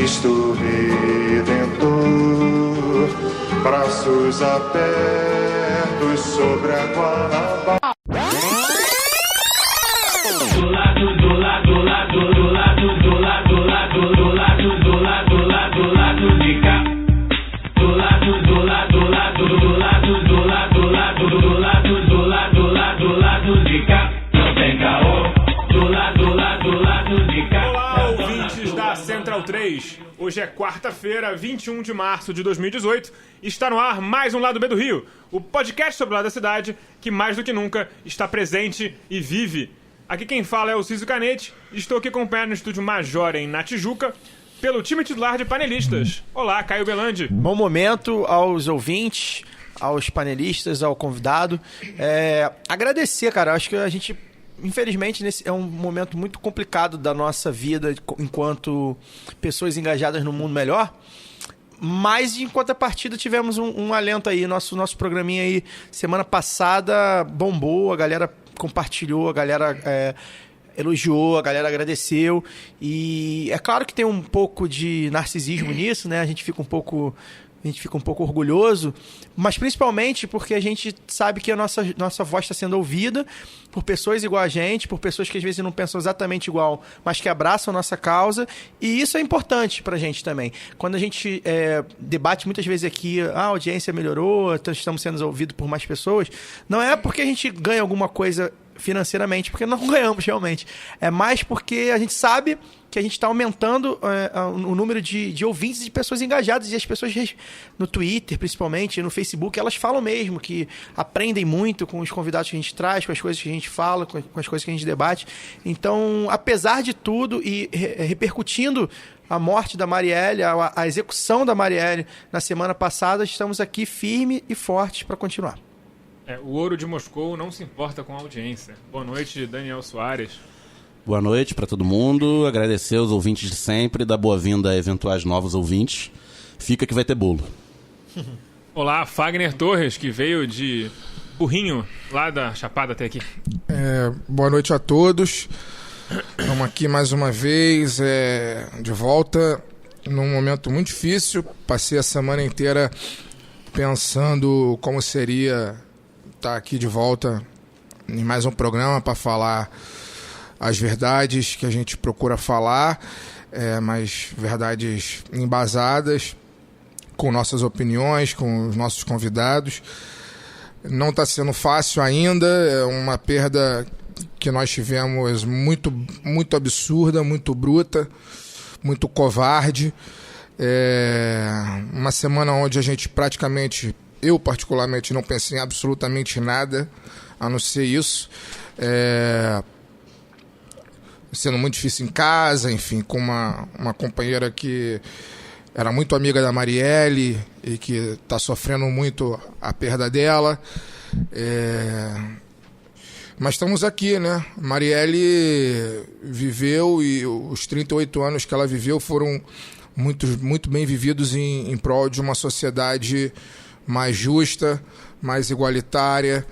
Cristo Redentor, braços abertos sobre a Guanabara. Do lado de cá. Do lado de cá. Não tem caô. Do lado de cá. Olá, ouvintes da Central 3. Hoje é quarta-feira, 21 de março de 2018. Está no ar mais um Lado B do Rio, o podcast sobre o lado da cidade que mais do que nunca está presente e vive. Aqui quem fala é o Cício Canete. Estou aqui acompanhado no estúdio Majorem, na Tijuca, pelo time titular de panelistas. Olá, Caio Belandi. Bom momento aos ouvintes, aos panelistas, ao convidado. Agradecer, cara. Acho que a gente, infelizmente, nesse é um momento muito complicado da nossa vida enquanto pessoas engajadas no mundo melhor. Mas, em contrapartida, tivemos um alento aí. Nosso programinha aí, semana passada, bombou, a galera compartilhou, a galera elogiou, a galera agradeceu. E é claro que tem um pouco de narcisismo nisso, né? A gente fica um pouco orgulhoso, mas principalmente porque a gente sabe que a nossa voz está sendo ouvida por pessoas igual a gente, por pessoas que às vezes não pensam exatamente igual, mas que abraçam a nossa causa, e isso é importante pra gente também. Quando a gente debate muitas vezes aqui, a audiência melhorou, estamos sendo ouvidos por mais pessoas, não é porque a gente ganha alguma coisa financeiramente, porque não ganhamos realmente. É mais porque a gente sabe que a gente está aumentando o número de ouvintes, de pessoas engajadas, e as pessoas no Twitter, principalmente, no Facebook, elas falam mesmo que aprendem muito com os convidados que a gente traz, com as coisas que a gente fala, com as coisas que a gente debate. Então, apesar de tudo, e repercutindo a morte da Marielle, a execução da Marielle na semana passada, estamos aqui firmes e fortes para continuar. O ouro de Moscou não se importa com a audiência. Boa noite, Daniel Soares. Boa noite para todo mundo. Agradecer aos ouvintes de sempre, dar boa-vinda a eventuais novos ouvintes. Fica que vai ter bolo. Olá, Fagner Torres, que veio de Burrinho, lá da Chapada até aqui. Boa noite a todos. Estamos aqui mais uma vez, de volta, num momento muito difícil. Passei a semana inteira pensando como seria estar aqui de volta em mais um programa para falar as verdades que a gente procura falar, mas verdades embasadas, com nossas opiniões, com os nossos convidados. Não está sendo fácil ainda, é uma perda que nós tivemos muito, muito absurda, muito bruta, muito covarde. Uma semana onde a gente praticamente, eu particularmente, não pensei em absolutamente nada, a não ser isso. Sendo muito difícil em casa, enfim, com uma companheira que era muito amiga da Marielle e que está sofrendo muito a perda dela. Mas estamos aqui, né? Marielle viveu, e os 38 anos que ela viveu foram muito bem vividos em prol de uma sociedade mais justa, mais igualitária,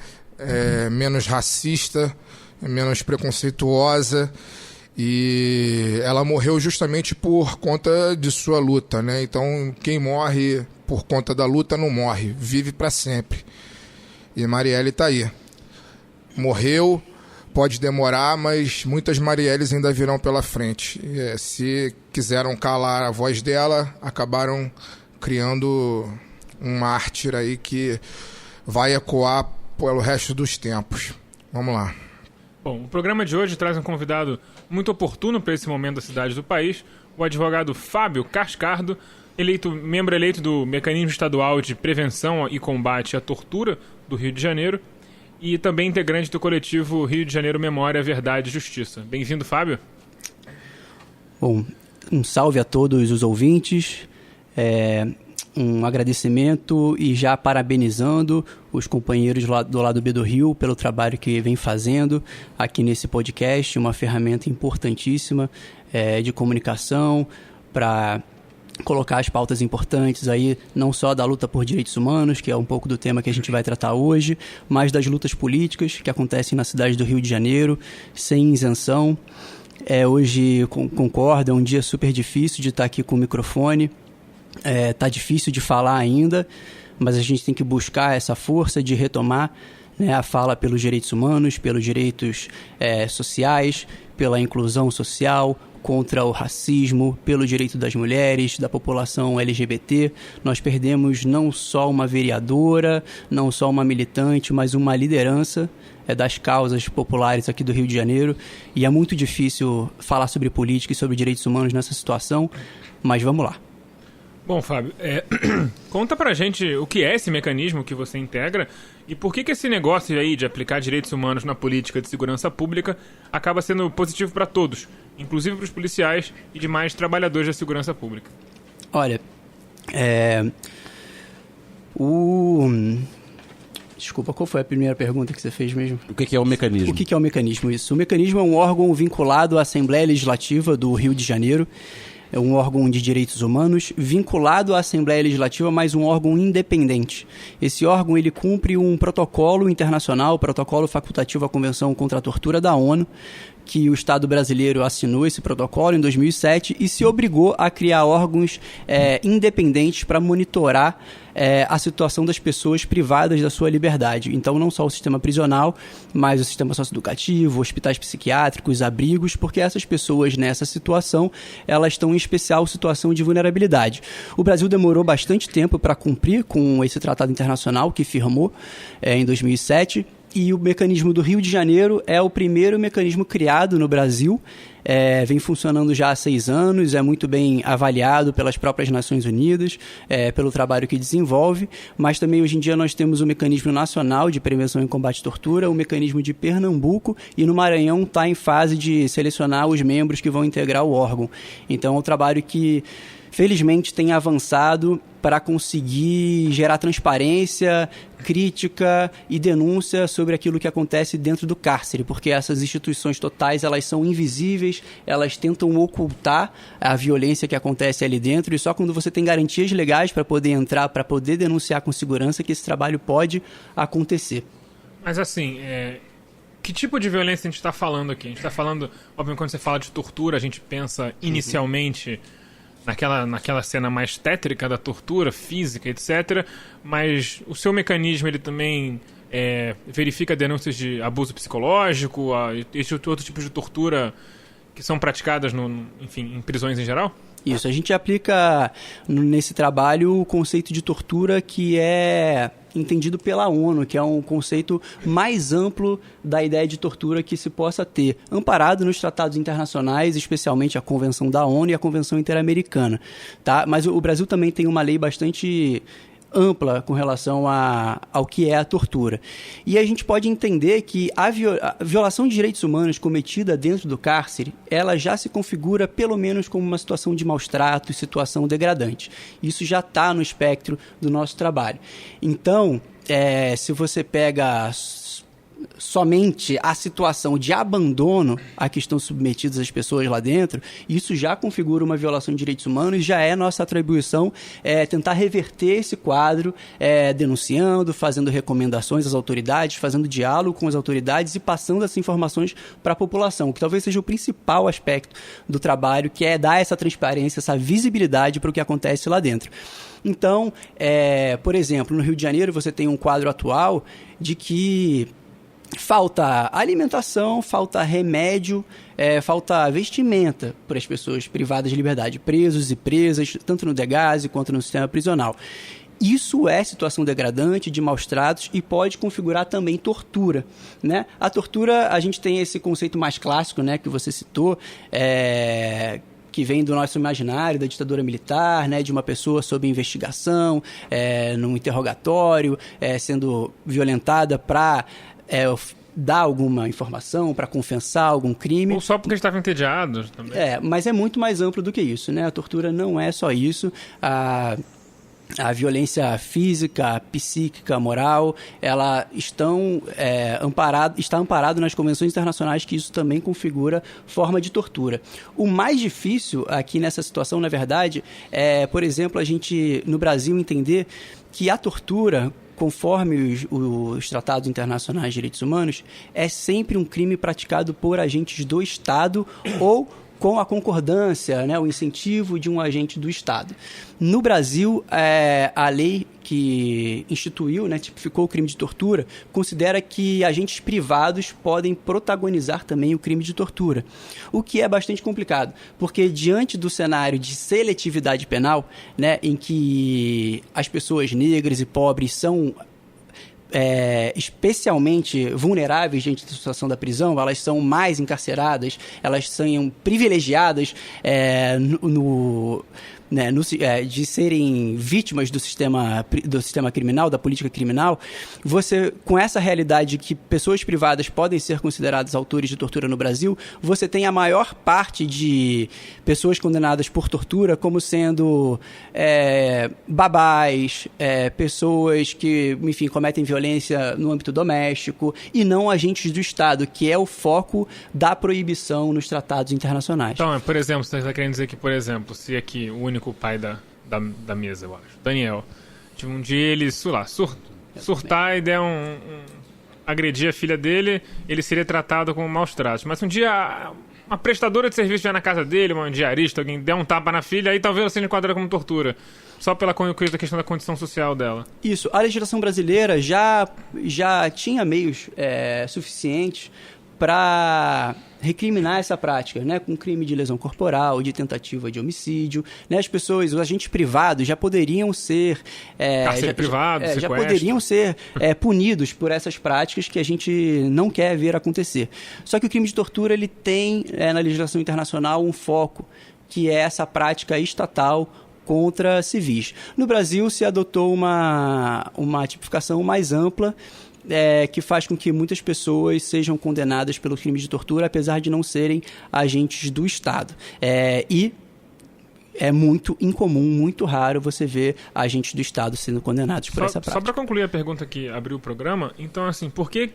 menos racista, menos preconceituosa. E ela morreu justamente por conta de sua luta, né? Então, quem morre por conta da luta não morre, vive para sempre. E Marielle está aí. Morreu, pode demorar, mas muitas Marielles ainda virão pela frente. Se quiseram calar a voz dela, acabaram criando um mártir aí que vai ecoar pelo resto dos tempos. Vamos lá. Bom, o programa de hoje traz um convidado muito oportuno para esse momento da cidade e do país, o advogado Fábio Cascardo, membro eleito do Mecanismo Estadual de Prevenção e Combate à Tortura do Rio de Janeiro e também integrante do coletivo Rio de Janeiro Memória, Verdade e Justiça. Bem-vindo, Fábio. Bom, um salve a todos os ouvintes, um agradecimento e já parabenizando os companheiros do Lado B do Rio pelo trabalho que vem fazendo aqui nesse podcast, uma ferramenta importantíssima de comunicação para colocar as pautas importantes aí, não só da luta por direitos humanos, que é um pouco do tema que a gente vai tratar hoje, mas das lutas políticas que acontecem na cidade do Rio de Janeiro, sem isenção. Hoje, concordo, é um dia super difícil de estar aqui com o microfone. Tá difícil de falar ainda, mas a gente tem que buscar essa força de retomar, né, a fala pelos direitos humanos, pelos direitos sociais, pela inclusão social, contra o racismo, pelo direito das mulheres, da população LGBT. Nós perdemos não só uma vereadora, não só uma militante, mas uma liderança das causas populares aqui do Rio de Janeiro. E é muito difícil falar sobre política e sobre direitos humanos nessa situação, mas vamos lá. Bom, Fábio, conta pra gente o que é esse mecanismo que você integra e por que esse negócio aí de aplicar direitos humanos na política de segurança pública acaba sendo positivo para todos, inclusive para os policiais e demais trabalhadores da segurança pública. Olha, Desculpa, qual foi a primeira pergunta que você fez mesmo? O que é o mecanismo? O que é o mecanismo? Isso. O mecanismo é um órgão vinculado à Assembleia Legislativa do Rio de Janeiro. É um órgão de direitos humanos vinculado à Assembleia Legislativa, mas um órgão independente. Esse órgão ele cumpre um protocolo internacional, o protocolo facultativo à Convenção contra a Tortura da ONU, que o Estado brasileiro assinou esse protocolo em 2007 e se obrigou a criar órgãos independentes para monitorar a situação das pessoas privadas da sua liberdade. Então, não só o sistema prisional, mas o sistema socioeducativo, hospitais psiquiátricos, abrigos, porque essas pessoas nessa situação, elas estão em especial situação de vulnerabilidade. O Brasil demorou bastante tempo para cumprir com esse tratado internacional que firmou em 2007, e o mecanismo do Rio de Janeiro é o primeiro mecanismo criado no Brasil, vem funcionando já há 6 anos, é muito bem avaliado pelas próprias Nações Unidas, pelo trabalho que desenvolve, mas também hoje em dia nós temos o Mecanismo Nacional de Prevenção e Combate à Tortura, o mecanismo de Pernambuco, e no Maranhão está em fase de selecionar os membros que vão integrar o órgão. Então é um trabalho que felizmente tem avançado para conseguir gerar transparência, crítica e denúncia sobre aquilo que acontece dentro do cárcere, porque essas instituições totais, elas são invisíveis, elas tentam ocultar a violência que acontece ali dentro, e só quando você tem garantias legais para poder entrar, para poder denunciar com segurança, que esse trabalho pode acontecer. Mas assim, que tipo de violência a gente está falando aqui? A gente está falando, obviamente, quando você fala de tortura, a gente pensa inicialmente naquela cena mais tétrica da tortura física, etc. Mas o seu mecanismo, ele também verifica denúncias de abuso psicológico, esse outro tipo de tortura que são praticadas em prisões em geral? Isso, a gente aplica nesse trabalho o conceito de tortura que é entendido pela ONU, que é um conceito mais amplo da ideia de tortura que se possa ter, amparado nos tratados internacionais, especialmente a Convenção da ONU e a Convenção Interamericana. Tá? Mas o Brasil também tem uma lei bastante ampla com relação ao que é a tortura. E a gente pode entender que a violação de direitos humanos cometida dentro do cárcere, ela já se configura pelo menos como uma situação de maus tratos, situação degradante. Isso já está no espectro do nosso trabalho. Então, se você pega somente a situação de abandono a que estão submetidas as pessoas lá dentro, isso já configura uma violação de direitos humanos, já é nossa atribuição tentar reverter esse quadro, denunciando, fazendo recomendações às autoridades, fazendo diálogo com as autoridades e passando essas informações para a população, que talvez seja o principal aspecto do trabalho, que é dar essa transparência, essa visibilidade para o que acontece lá dentro. Então, por exemplo, no Rio de Janeiro você tem um quadro atual de que falta alimentação, falta remédio, falta vestimenta para as pessoas privadas de liberdade, presos e presas, tanto no DEGASE quanto no sistema prisional. Isso é situação degradante, de maus tratos, e pode configurar também tortura, né? A tortura, a gente tem esse conceito mais clássico, né, que você citou, que vem do nosso imaginário, da ditadura militar, né, de uma pessoa sob investigação, num interrogatório, sendo violentada para dar alguma informação, para confessar algum crime. Ou só porque estava entediado também. Mas é muito mais amplo do que isso, né? A tortura não é só isso. A violência física, psíquica, moral, ela está amparado nas convenções internacionais, que isso também configura forma de tortura. O mais difícil aqui nessa situação, na verdade, por exemplo, a gente, no Brasil, entender que a tortura, conforme os tratados internacionais de direitos humanos, é sempre um crime praticado por agentes do Estado ou com a concordância, né, o incentivo de um agente do Estado. No Brasil, a lei que instituiu, né, tipificou o crime de tortura, considera que agentes privados podem protagonizar também o crime de tortura, o que é bastante complicado, porque diante do cenário de seletividade penal, né, em que as pessoas negras e pobres são especialmente vulneráveis diante da situação da prisão, elas são mais encarceradas, elas são privilegiadas de serem vítimas do sistema criminal, da política criminal. Você, com essa realidade que pessoas privadas podem ser consideradas autores de tortura no Brasil, você tem a maior parte de pessoas condenadas por tortura como sendo babás, pessoas que, enfim, cometem violência no âmbito doméstico e não agentes do Estado, que é o foco da proibição nos tratados internacionais. Então, por exemplo, você está querendo dizer que, por exemplo, se aqui o único pai da mesa, eu acho, Daniel, tipo, um dia ele, sei lá, surtar e der agredir a filha dele, ele seria tratado com maus tratos. Mas se um dia uma prestadora de serviço vier na casa dele, uma diarista, alguém der um tapa na filha, aí talvez ela seja enquadrada como tortura. Só pela questão da condição social dela. Isso. A legislação brasileira já tinha meios suficientes para recriminar essa prática, né, com crime de lesão corporal, de tentativa de homicídio, né, os agentes privados já poderiam ser já poderiam ser punidos por essas práticas que a gente não quer ver acontecer. Só que o crime de tortura ele tem na legislação internacional um foco, que é essa prática estatal contra civis. No Brasil se adotou uma tipificação mais ampla, que faz com que muitas pessoas sejam condenadas pelo crime de tortura, apesar de não serem agentes do Estado. E é muito incomum, muito raro você ver agentes do Estado sendo condenados por essa prática. Só para concluir a pergunta que abriu o programa, então, assim, por que,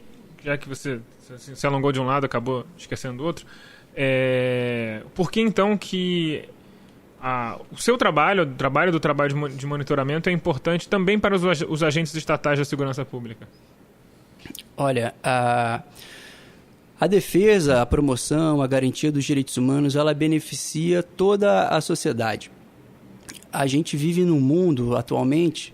já que você se alongou de um lado, acabou esquecendo do outro, por que então que o seu trabalho, o trabalho de monitoramento é importante também para os agentes estatais da segurança pública? Olha, a defesa, a promoção, a garantia dos direitos humanos, ela beneficia toda a sociedade. A gente vive num mundo, atualmente,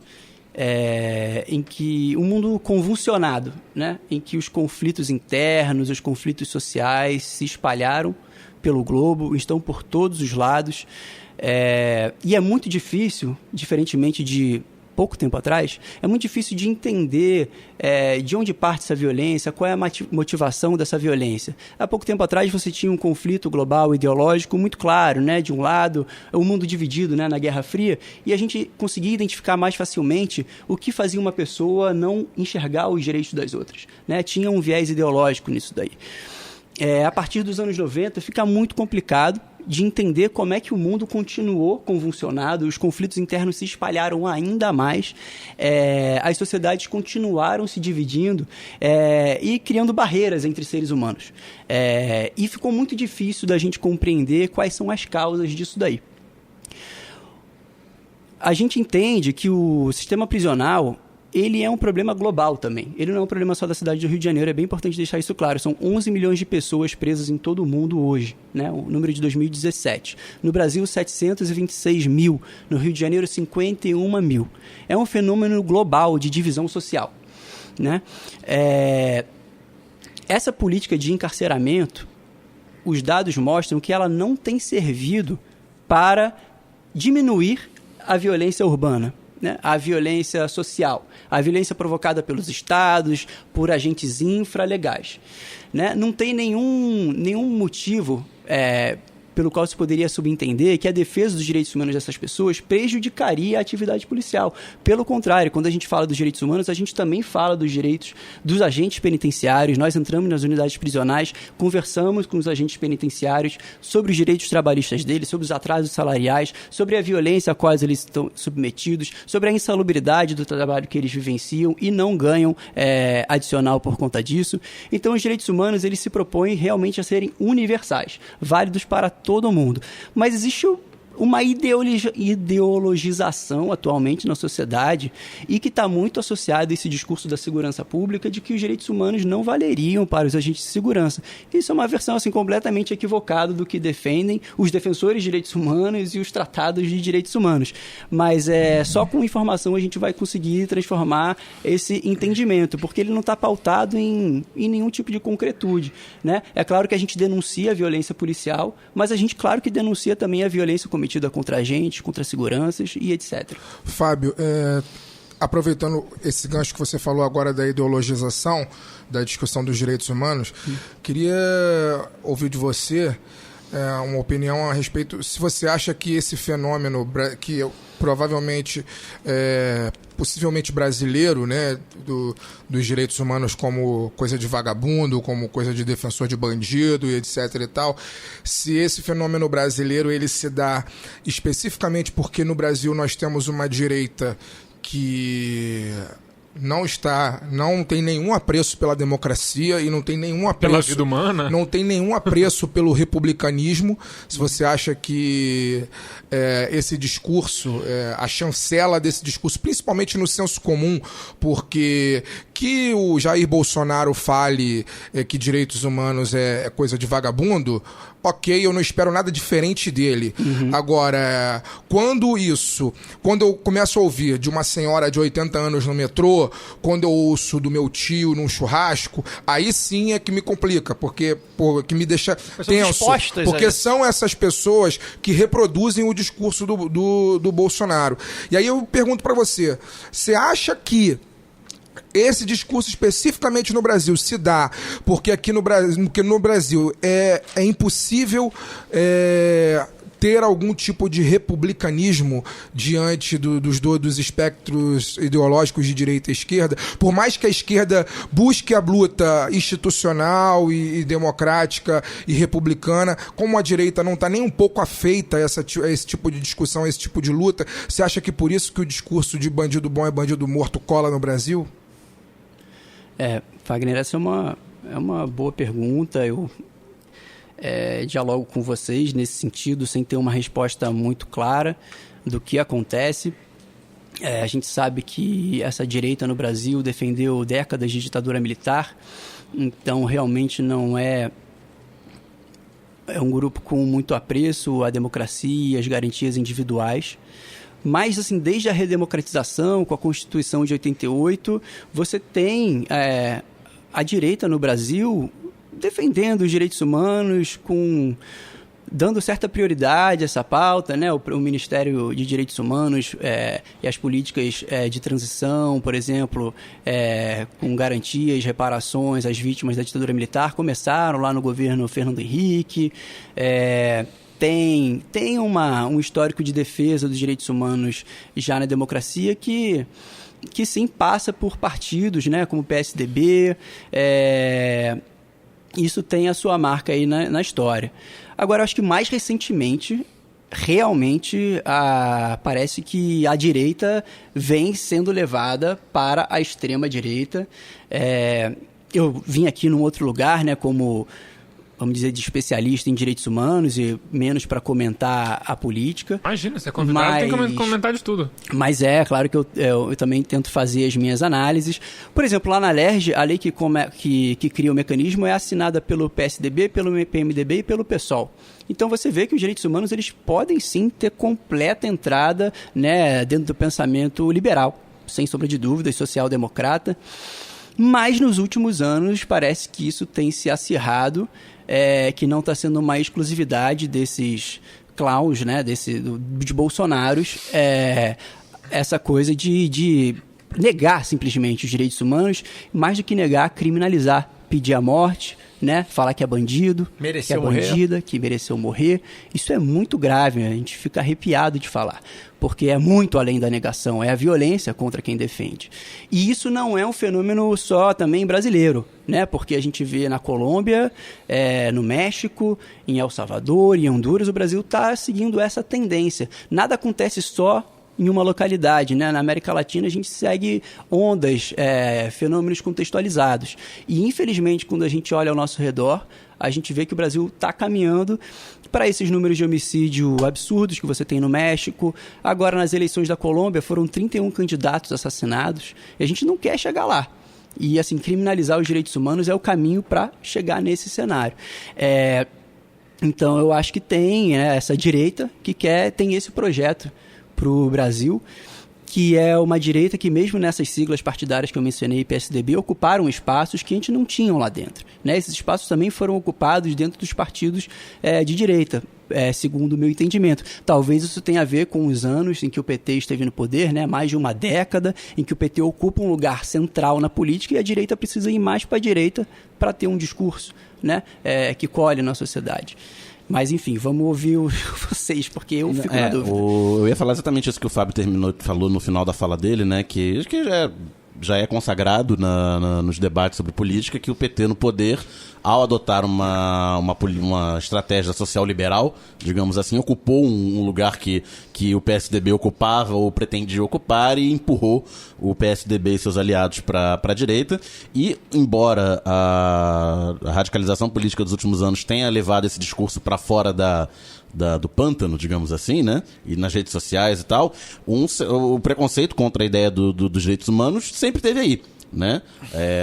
em que um mundo convulsionado, né? Em que os conflitos internos, os conflitos sociais se espalharam pelo globo, estão por todos os lados. E é muito difícil, diferentemente de pouco tempo atrás, é muito difícil de entender de onde parte essa violência, qual é a motivação dessa violência. Há pouco tempo atrás você tinha um conflito global ideológico muito claro, né? De um lado, o mundo dividido, né, na Guerra Fria, e a gente conseguia identificar mais facilmente o que fazia uma pessoa não enxergar os direitos das outras, né? Tinha um viés ideológico nisso daí. A partir dos anos 90 fica muito complicado de entender como é que o mundo continuou convulsionado, os conflitos internos se espalharam ainda mais, as sociedades continuaram se dividindo e criando barreiras entre seres humanos. E ficou muito difícil da gente compreender quais são as causas disso daí. A gente entende que o sistema prisional ele é um problema global também. Ele não é um problema só da cidade do Rio de Janeiro, é bem importante deixar isso claro. São 11 milhões de pessoas presas em todo o mundo hoje, né? O número de 2017. No Brasil, 726 mil. No Rio de Janeiro, 51 mil. É um fenômeno global de divisão social, né? Essa política de encarceramento, os dados mostram que ela não tem servido para diminuir a violência urbana, né? A violência social, a violência provocada pelos estados, por agentes infralegais, né? Não tem nenhum motivo pelo qual se poderia subentender que a defesa dos direitos humanos dessas pessoas prejudicaria a atividade policial. Pelo contrário, quando a gente fala dos direitos humanos, a gente também fala dos direitos dos agentes penitenciários. Nós entramos nas unidades prisionais, conversamos com os agentes penitenciários sobre os direitos trabalhistas deles, sobre os atrasos salariais, sobre a violência a qual eles estão submetidos, sobre a insalubridade do trabalho que eles vivenciam e não ganham adicional por conta disso. Então, os direitos humanos eles se propõem realmente a serem universais, válidos para todo mundo. Mas existe uma ideologização atualmente na sociedade e que está muito associado a esse discurso da segurança pública de que os direitos humanos não valeriam para os agentes de segurança. Isso é uma versão assim, completamente equivocada do que defendem os defensores de direitos humanos e os tratados de direitos humanos. Mas só com informação a gente vai conseguir transformar esse entendimento, porque ele não está pautado em nenhum tipo de concretude, né? É claro que a gente denuncia a violência policial, mas a gente, claro que denuncia também a violência cometida contra agentes, contra seguranças e etc. Fábio, aproveitando esse gancho que você falou agora da ideologização, da discussão dos direitos humanos, queria ouvir de você uma opinião a respeito, se você acha que esse fenômeno, que provavelmente possivelmente brasileiro, né, dos direitos humanos como coisa de vagabundo, como coisa de defensor de bandido e etc e tal, se esse fenômeno brasileiro ele se dá especificamente porque no Brasil nós temos uma direita que não tem nenhum apreço pela democracia e não tem nenhum apreço pela vida humana, não tem nenhum apreço pelo republicanismo. Se você acha que esse discurso, a chancela desse discurso, principalmente no senso comum, porque que o Jair Bolsonaro fale que direitos humanos é coisa de vagabundo, ok, eu não espero nada diferente dele. Agora, quando eu começo a ouvir de uma senhora de 80 anos no metrô, quando eu ouço do meu tio num churrasco, aí sim é que me complica, porque que me deixa tenso. Porque são essas pessoas que reproduzem o discurso do Bolsonaro. E aí eu pergunto pra você, você acha que esse discurso especificamente no Brasil se dá porque aqui no Brasil é impossível ter algum tipo de republicanismo diante dos espectros ideológicos de direita e esquerda, por mais que a esquerda busque a luta institucional e democrática e republicana, como a direita não está nem um pouco afeita a esse tipo de discussão, a esse tipo de luta, você acha que por isso que o discurso de bandido bom é bandido morto cola no Brasil? Fagner, essa é uma boa pergunta. Eu dialogo com vocês nesse sentido, sem ter uma resposta muito clara do que acontece. A gente sabe que essa direita no Brasil defendeu décadas de ditadura militar, então realmente não é um grupo com muito apreço à democracia e às garantias individuais. Mas, assim, desde a redemocratização, com a Constituição de 88, você tem a direita no Brasil defendendo os direitos humanos, dando certa prioridade a essa pauta, né? O Ministério de Direitos Humanos e as políticas de transição, por exemplo, com garantias, reparações às vítimas da ditadura militar, começaram lá no governo Fernando Henrique. Tem um histórico de defesa dos direitos humanos já na democracia que sim passa por partidos, né, como o PSDB. Isso tem a sua marca aí na história. Agora, acho que mais recentemente, realmente, parece que a direita vem sendo levada para a extrema-direita. Eu vim aqui num outro lugar, né, como, vamos dizer, de especialista em direitos humanos e menos para comentar a política. Imagina, você é convidado, tem que comentar de tudo. Mas claro que eu também tento fazer as minhas análises. Por exemplo, lá na LERJ, a lei que cria o mecanismo é assinada pelo PSDB, pelo PMDB e pelo PSOL. Então você vê que os direitos humanos eles podem sim ter completa entrada, né, dentro do pensamento liberal, sem sombra de dúvidas, social-democrata. Mas nos últimos anos parece que isso tem se acirrado, que não está sendo uma exclusividade desses clowns, né, de bolsonaros, essa coisa de negar simplesmente os direitos humanos, mais do que negar, criminalizar, pedir a morte, né, falar que é bandido, que é bandida, que mereceu morrer. Isso é muito grave, a gente fica arrepiado de falar, porque é muito além da negação, é a violência contra quem defende. E isso não é um fenômeno só também brasileiro, né, porque a gente vê na Colômbia, no México, em El Salvador, em Honduras, o Brasil está seguindo essa tendência. Nada acontece só em uma localidade, né? Na América Latina a gente segue ondas, fenômenos contextualizados. E infelizmente quando a gente olha ao nosso redor, a gente vê que o Brasil está caminhando para esses números de homicídio absurdos que você tem no México. Agora, nas eleições da Colômbia, foram 31 candidatos assassinados e a gente não quer chegar lá. E, assim, criminalizar os direitos humanos é o caminho para chegar nesse cenário. Então, eu acho que tem essa direita que tem esse projeto para o Brasil, que é uma direita que, mesmo nessas siglas partidárias que eu mencionei, PSDB, ocuparam espaços que a gente não tinha lá dentro. Né? Esses espaços também foram ocupados dentro dos partidos de direita, segundo o meu entendimento. Talvez isso tenha a ver com os anos em que o PT esteve no poder, né? Mais de uma década, em que o PT ocupa um lugar central na política e a direita precisa ir mais para a direita para ter um discurso, né? Que colhe na sociedade. Mas, enfim, vamos ouvir vocês, porque eu fico na dúvida. Eu ia falar exatamente isso que o Fábio falou no final da fala dele, né? Que já é consagrado nos debates sobre política, que o PT no poder, ao adotar uma estratégia social liberal, digamos assim, ocupou um lugar que o PSDB ocupava ou pretendia ocupar e empurrou o PSDB e seus aliados para a direita. E, embora a radicalização política dos últimos anos tenha levado esse discurso para fora do pântano, digamos assim, né? E nas redes sociais e tal, o preconceito contra a ideia dos direitos humanos sempre teve aí, né?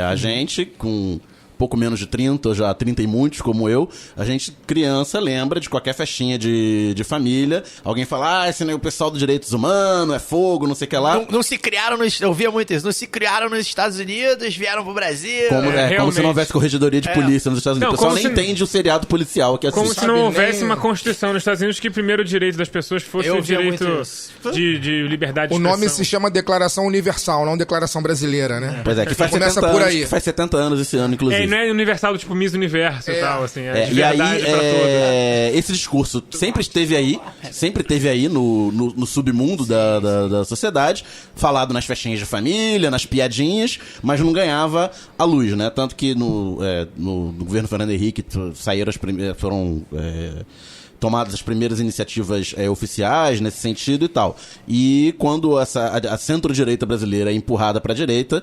A gente, com pouco menos de 30, ou já 30 e muitos, como eu, a gente, criança, lembra de qualquer festinha de família, alguém fala, esse não é o pessoal dos direitos humanos, é fogo, não sei o que lá. Não se criaram eu ouvia muito isso, não se criaram nos Estados Unidos, vieram pro Brasil. Como se não houvesse corregedoria de polícia nos Estados Unidos. O pessoal nem entende o seriado policial que assiste. Como se não houvesse uma Constituição nos Estados Unidos que primeiro o direito das pessoas fosse o direito de liberdade de expressão. O nome se chama Declaração Universal, não Declaração Brasileira, né? Pois é, que faz 70 por anos, aí. que faz 70 anos esse ano, inclusive. Não é universal do tipo Miss Universo e tal, assim, de e aí, verdade pra todos. esse discurso sempre esteve aí no submundo da sociedade, falado nas festinhas de família, nas piadinhas, mas não ganhava a luz, né? Tanto que no governo Fernando Henrique foram tomadas as primeiras iniciativas oficiais nesse sentido e tal. E quando a centro-direita brasileira é empurrada para a direita,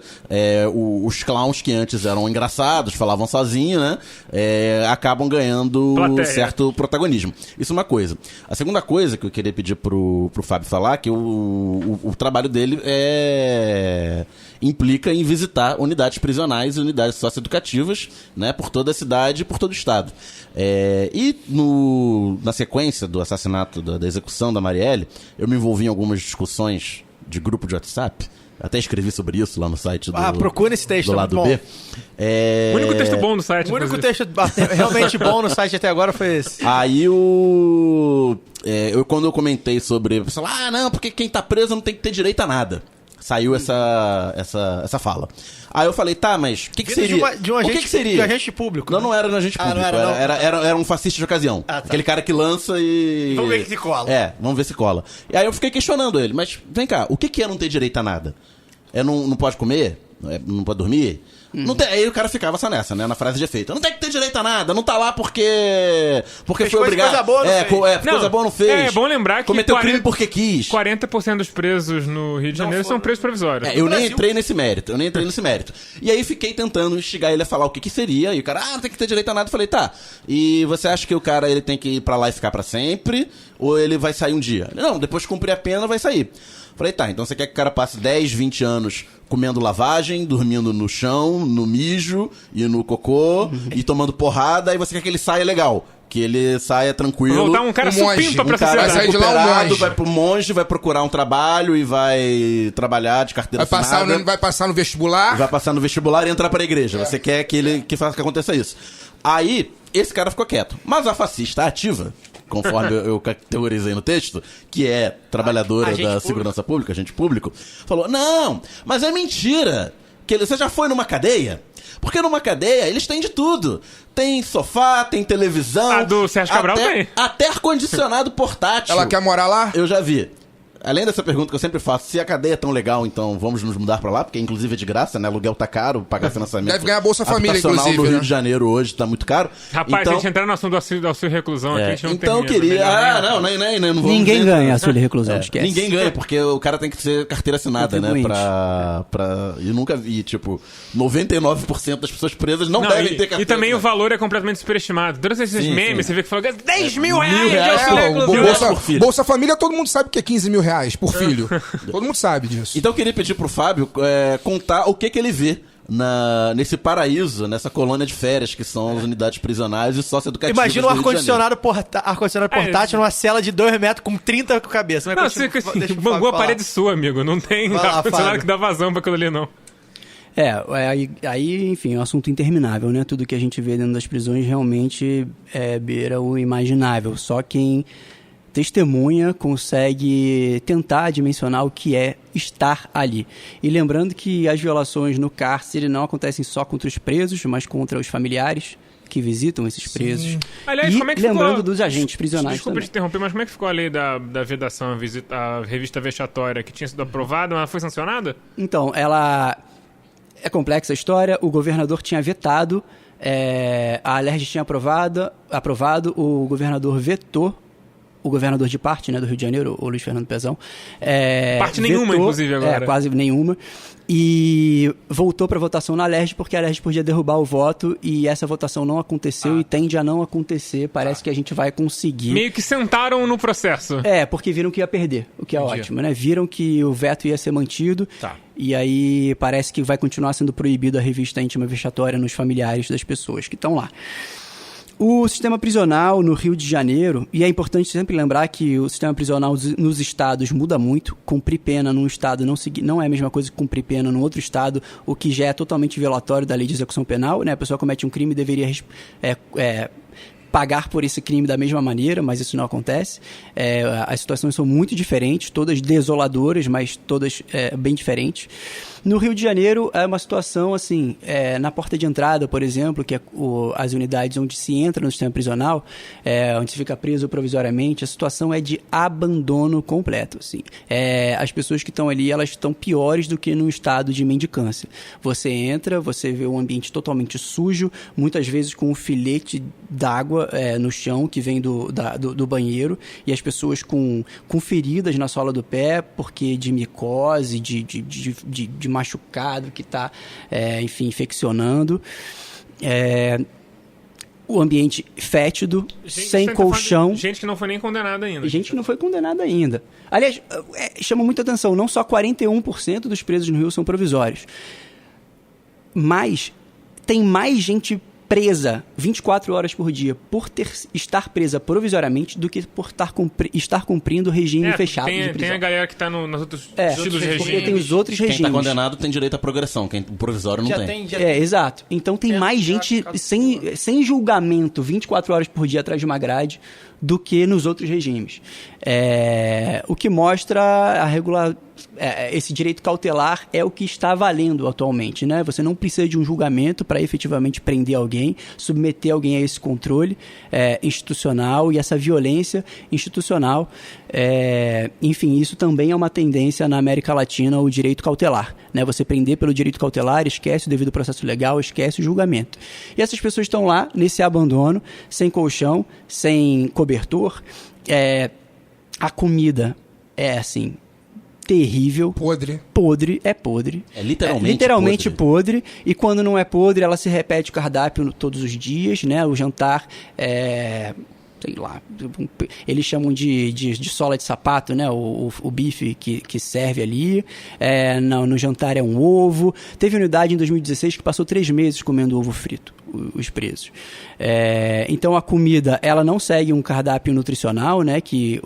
os clowns que antes eram engraçados, falavam sozinho, né? Acabam ganhando certo protagonismo. Isso é uma coisa. A segunda coisa que eu queria pedir pro Fábio falar, que o trabalho dele implica em visitar unidades prisionais e unidades socioeducativas, né, por toda a cidade e por todo o estado. E na sequência do assassinato, da execução da Marielle, eu me envolvi em algumas discussões de grupo de WhatsApp. Até escrevi sobre isso lá no site procura esse texto, do lado bom. B. O único texto bom no site. O único texto realmente bom no site até agora foi esse. Aí quando eu comentei sobre... O pessoal, não, porque quem tá preso não tem que ter direito a nada. Saiu essa fala. Aí eu falei, mas o que seria? De um agente público. Não era um agente público. Era um fascista de ocasião. Tá. Aquele cara que lança e... Vamos ver se cola. Vamos ver se cola. E aí eu fiquei questionando ele, mas vem cá, o que é não ter direito a nada? Não pode comer? Não pode dormir? Não tem, aí o cara ficava só nessa, né? Na frase de efeito. Não tem que ter direito a nada, não tá lá porque foi obrigado. Coisa boa coisa boa não fez. É bom lembrar que cometeu crime porque quis. 40% dos presos no Rio de Janeiro são presos provisórios. Eu nem entrei nesse mérito. E aí fiquei tentando instigar ele a falar o que seria. E o cara, não tem que ter direito a nada. Eu falei, e você acha que o cara ele tem que ir pra lá e ficar pra sempre? Ou ele vai sair um dia? Não, depois de cumprir a pena vai sair. Falei, então você quer que o cara passe 10, 20 anos comendo lavagem, dormindo no chão, no mijo e no cocô e tomando porrada, e você quer que ele saia legal, que ele saia tranquilo. Voltar um cara supimpa pra sociedade. Vai sair de lá um monge. Vai pro monge, vai procurar um trabalho e vai trabalhar de carteira assinada. Vai passar no vestibular. Vai passar no vestibular e entrar pra igreja. Você quer que faça que aconteça isso. Aí, esse cara ficou quieto. Mas a fascista ativa, conforme eu categorizei no texto, que é trabalhadora da segurança pública, agente público, falou, não, mas é mentira, que você já foi numa cadeia? Porque numa cadeia eles têm de tudo. Tem sofá, tem televisão. A do Sérgio Cabral tem. Até ar-condicionado portátil. Ela quer morar lá? Eu já vi. além dessa pergunta que eu sempre faço, se a cadeia é tão legal, então vamos nos mudar pra lá, porque inclusive é de graça, né? Aluguel tá caro, pagar financiamento. Deve ganhar Bolsa Família, inclusive, no né? Rio de Janeiro hoje tá muito caro. Rapaz, então, a gente entrar no assunto do auxílio reclusão aqui, a gente não então eu termina, queria... melhor nem- não vamos Ninguém dizer- ganha auxílio reclusão, esquece. Ninguém ganha, porque o cara tem que ser carteira assinada, né? E nunca vi, tipo, 99% das pessoas presas não devem ter carteira E também o assinada. valor é completamente superestimado. Durante esses Sim, memes, sim. você vê que fala 10 mil R$1.000 reais de auxílio é, reclusão. Bolsa Bolsa, por filho. Bolsa Família, todo mundo sabe que é 15 mil reais por filho. Todo mundo sabe disso. Então eu queria pedir pro Fábio contar o que ele vê nesse paraíso, nessa colônia de férias que são as unidades prisionais e socioeducativas. Imagina um do Rio de Janeiro. ar-condicionado portátil numa cela de 2 metros com 30 cabeças. Mas Não, continua- você deixa o bangou Fábio a falar. parede sua, amigo. Não tem Vai lá, ar-condicionado Fábio. que dá vazão pra aquilo ali, não. Aí, enfim, é um assunto interminável, né? Tudo que a gente vê dentro das prisões realmente beira o imaginável. Só quem testemunha consegue tentar dimensionar o que é estar ali. E lembrando que as violações no cárcere não acontecem só contra os presos, mas contra os familiares que visitam esses presos. Aliás, e como é que lembrando ficou... dos agentes prisionais Desculpa também. te interromper, mas como é que ficou a lei da vedação, a revista vexatória, que tinha sido aprovada, mas foi sancionada? Então, ela... É complexa a história. O governador tinha vetado, a Alerj tinha aprovado, o governador vetou, o governador de parte, né, do Rio de Janeiro, o Luiz Fernando Pezão. Parte nenhuma, inclusive, agora. Quase nenhuma. E voltou para votação na Alerj, porque a Alerj podia derrubar o voto, e essa votação não aconteceu e tende a não acontecer. Parece que a gente vai conseguir. Meio que sentaram no processo. Porque viram que ia perder, o que é ótimo, né? Viram que o veto ia ser mantido. Tá. E aí parece que vai continuar sendo proibido a revista íntima vexatória nos familiares das pessoas que estão lá. O sistema prisional no Rio de Janeiro, e é importante sempre lembrar que o sistema prisional nos estados muda muito. Cumprir pena num estado não é a mesma coisa que cumprir pena num outro estado, o que já é totalmente violatório da lei de execução penal, né? A pessoa comete um crime e deveria pagar por esse crime da mesma maneira, mas isso não acontece. As situações são muito diferentes, todas desoladoras, mas todas bem diferentes. No Rio de Janeiro, é uma situação assim, na porta de entrada, por exemplo, que é as unidades onde se entra no sistema prisional, onde se fica preso provisoriamente, a situação é de abandono completo. Assim. As pessoas que estão ali, elas estão piores do que no estado de mendicância. Você entra, você vê um ambiente totalmente sujo, muitas vezes com um filete d'água no chão que vem do banheiro, e as pessoas com feridas na sola do pé, porque de micose, de machucado que está, enfim, infeccionando. O ambiente fétido, sem colchão. Gente que não foi nem condenada ainda. Gente que não foi condenada ainda. Aliás, chama muita atenção, não só 41% dos presos no Rio são provisórios, mas tem mais gente presa 24 horas por dia por estar presa provisoriamente do que por estar cumprindo o regime fechado de prisão. Tem a galera que está nos outros estilos de Porque regime. tem os outros Quem regimes. tá condenado tem direito à progressão, quem provisório não tem. Exato. Então tem mais gente sem julgamento 24 horas por dia atrás de uma grade do que nos outros regimes. O que mostra esse direito cautelar é o que está valendo atualmente, né? Você não precisa de um julgamento para efetivamente prender alguém, submeter alguém a esse controle institucional e essa violência institucional. Enfim, isso também é uma tendência na América Latina, o direito cautelar, né? Você prender pelo direito cautelar, esquece o devido processo legal, esquece o julgamento. E essas pessoas estão lá, nesse abandono, sem colchão, sem cobertor. A comida é assim, terrível. Podre. Podre. É literalmente literalmente podre. E quando não é podre, ela se repete o cardápio todos os dias, né? O jantar sei lá, eles chamam de sola de sapato, né? O bife que serve ali. No jantar é um ovo. Teve unidade em 2016 que passou 3 meses comendo ovo frito, os presos. Então a comida, ela não segue um cardápio nutricional, né? Que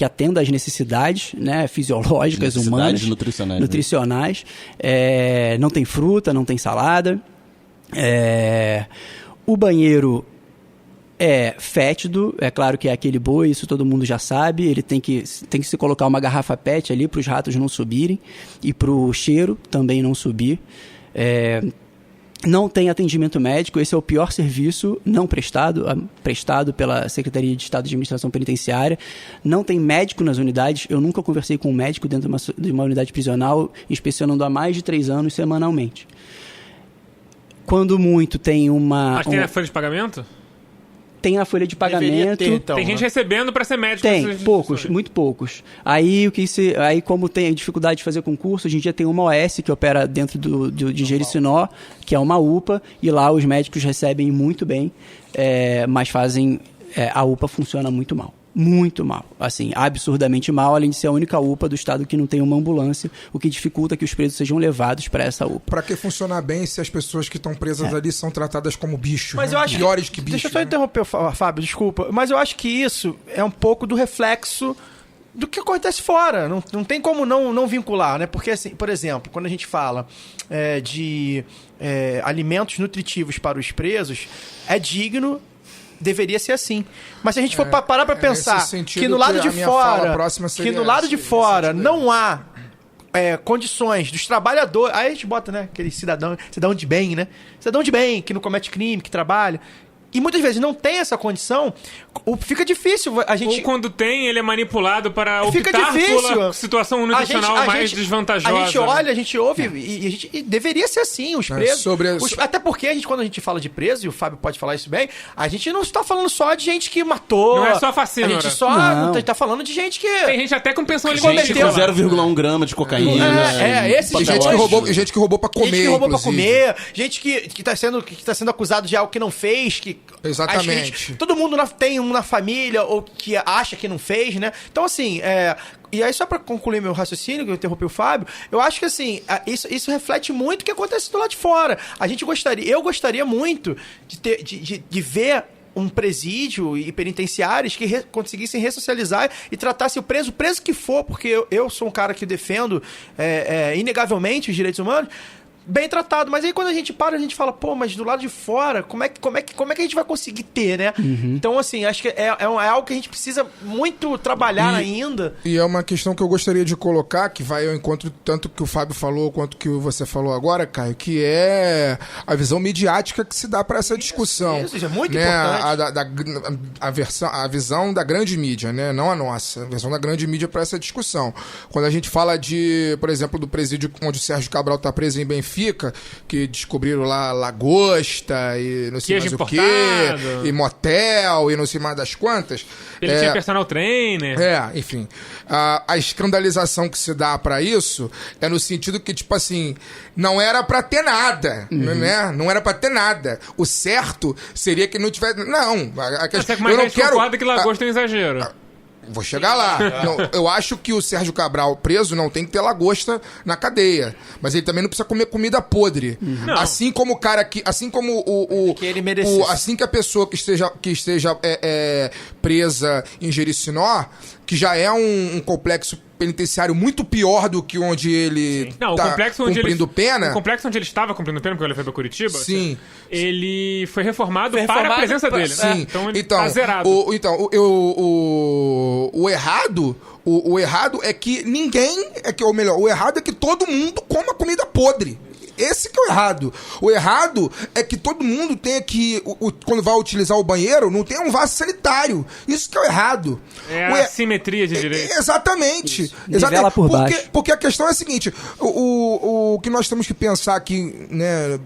atenda às necessidades, né? Fisiológicas, humanas. Nutricionais. Não tem fruta, não tem salada. O banheiro é fétido, é claro que é aquele boi, isso todo mundo já sabe. Ele tem que se colocar uma garrafa PET ali para os ratos não subirem e para o cheiro também não subir. Não tem atendimento médico, esse é o pior serviço não prestado pela Secretaria de Estado de Administração Penitenciária. Não tem médico nas unidades, eu nunca conversei com um médico dentro de uma unidade prisional, inspecionando há mais de 3 anos semanalmente. Quando muito tem uma... Mas tem a folha de pagamento? Tem a folha de pagamento. Ter, então, Tem gente recebendo pra ser médico. Tem, nessas poucos, instituições. muito poucos. Aí, como tem dificuldade de fazer concurso, hoje em dia tem uma OS que opera dentro de Jericinó, que é uma UPA, e lá os médicos recebem muito bem, mas a UPA funciona muito mal. Muito mal, assim, absurdamente mal, além de ser a única UPA do estado que não tem uma ambulância, o que dificulta que os presos sejam levados para essa UPA. Pra que funcionar bem se as pessoas que estão presas ali são tratadas como bichos? Mas né? eu acho Piores que bichos. Deixa eu só né? interromper, Fábio, desculpa. Mas eu acho que isso é um pouco do reflexo do que acontece fora. Não tem como não vincular, né? Porque, assim, por exemplo, quando a gente fala de alimentos nutritivos para os presos, é digno. Deveria ser assim. Mas se a gente for parar pra pensar nesse sentido que no lado que de a minha fala fora, próxima seria que no lado de nesse fora sentido não há condições dos trabalhadores, aí a gente bota, né, aquele cidadão de bem, né? Cidadão de bem, que não comete crime, que trabalha. E muitas vezes não tem essa condição, fica difícil a gente... Ou quando tem, ele é manipulado para Fica optar difícil. pela situação nutricional mais desvantajosa. A gente olha, a gente ouve, e deveria ser assim, os presos. Até porque quando a gente fala de preso, e o Fábio pode falar isso bem, a gente não está falando só de gente que matou. Não é só fascínora. A gente só está falando de gente que... Tem gente até com pensão Que alimentar. Gente com 0,1 grama de cocaína. esse E gente que roubou pra comer, gente que roubou pra inclusive. comer, gente que tá sendo acusado de algo que não fez, que... Exatamente. Todo mundo tem um na família, ou que acha que não fez, né? Então, assim, e aí só pra concluir meu raciocínio, que eu interrompi o Fábio, eu acho que, assim, isso reflete muito o que acontece do lado de fora. Eu gostaria muito de ver um presídio e penitenciários que conseguissem ressocializar e tratassem o preso que for, porque eu sou um cara que defendo inegavelmente os direitos humanos, bem tratado, mas aí quando a gente fala, pô, mas do lado de fora, como é que a gente vai conseguir ter, né? Então, assim, acho que é algo que a gente precisa muito trabalhar ainda. E é uma questão que eu gostaria de colocar, que vai ao encontro tanto que o Fábio falou quanto que você falou agora, Caio, que é a visão midiática que se dá para essa discussão. Isso é muito né? importante. A visão da grande mídia, né? Não a nossa, a visão da grande mídia para essa discussão. Quando a gente fala por exemplo, do presídio onde o Sérgio Cabral está preso em Benfica, que descobriram lá lagosta e não sei Queijo mais o quê, importado. e motel e não sei mais das quantas. Ele tinha personal trainer. Enfim. A escandalização que se dá pra isso é no sentido que, tipo assim, não era pra ter nada, né? Não era pra ter nada. O certo seria que não tivesse... Não. Mas eu não quero... concorda que lagosta é um exagero. Vou chegar lá. Não, eu acho que o Sérgio Cabral preso não tem que ter lagosta na cadeia. Mas ele também não precisa comer comida podre. Não. Assim como o cara que... Assim como que ele merecesse. assim que a pessoa que esteja presa em Jericinó, que já é um complexo penitenciário muito pior do que onde ele não, tá o complexo onde cumprindo pena. O complexo onde ele estava cumprindo pena, porque ele foi pra Curitiba, sim. Assim, ele foi reformado para a presença dele. Sim. Né? Então ele tá zerado. O errado... O errado é que ou melhor, o errado é que todo mundo coma comida podre. Esse que é o errado. O errado é que todo mundo tenha que, quando vai utilizar o banheiro, não tenha um vaso sanitário. Isso que é o errado. A simetria de direito. Exatamente. Nivela por baixo. Porque a questão é a seguinte, o que nós temos que pensar aqui, né,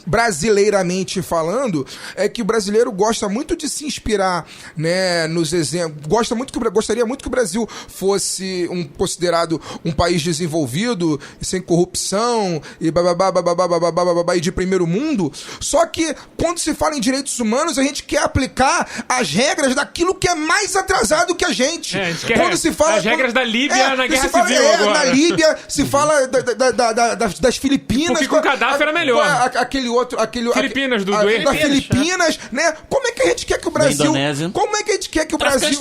brasileiramente falando, é que o brasileiro gosta muito de se inspirar, né, nos exemplos. Gostaria muito que o Brasil fosse considerado um país desenvolvido, sem corrupção, e de primeiro mundo. Só que quando se fala em direitos humanos, a gente quer aplicar as regras daquilo que é mais atrasado que a gente. A gente quer quando se fala, as regras da Líbia na Guerra Civil agora. Na Líbia se fala das Filipinas. Porque com Gaddafi era melhor. Filipinas, das Filipinas, né? Como é que a gente quer que o Brasil... Como é que a gente quer que o Brasil...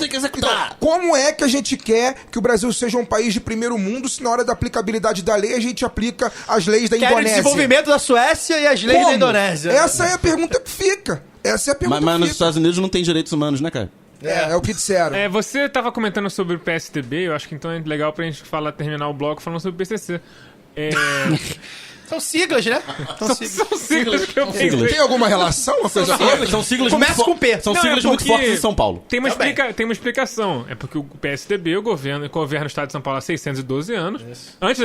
Como é que a gente quer que o Brasil seja um país de primeiro mundo se na hora da aplicabilidade da lei a gente aplica as leis da Indonésia? O desenvolvimento da Suécia e as leis da Indonésia. Essa é a pergunta que fica. Mas nos Estados Unidos não tem direitos humanos, né, cara? É o que disseram. Você estava comentando sobre o PSDB, eu acho que então é legal pra gente terminar o bloco falando sobre o PCC. São siglas, né? São siglas que eu pensei. Tem alguma relação uma coisa com a outra? São siglas Começa muito com P. São Não, siglas é muito porque fortes em São Paulo. Tem uma explicação. É porque o PSDB, governa o estado de São Paulo há 612 anos. Antes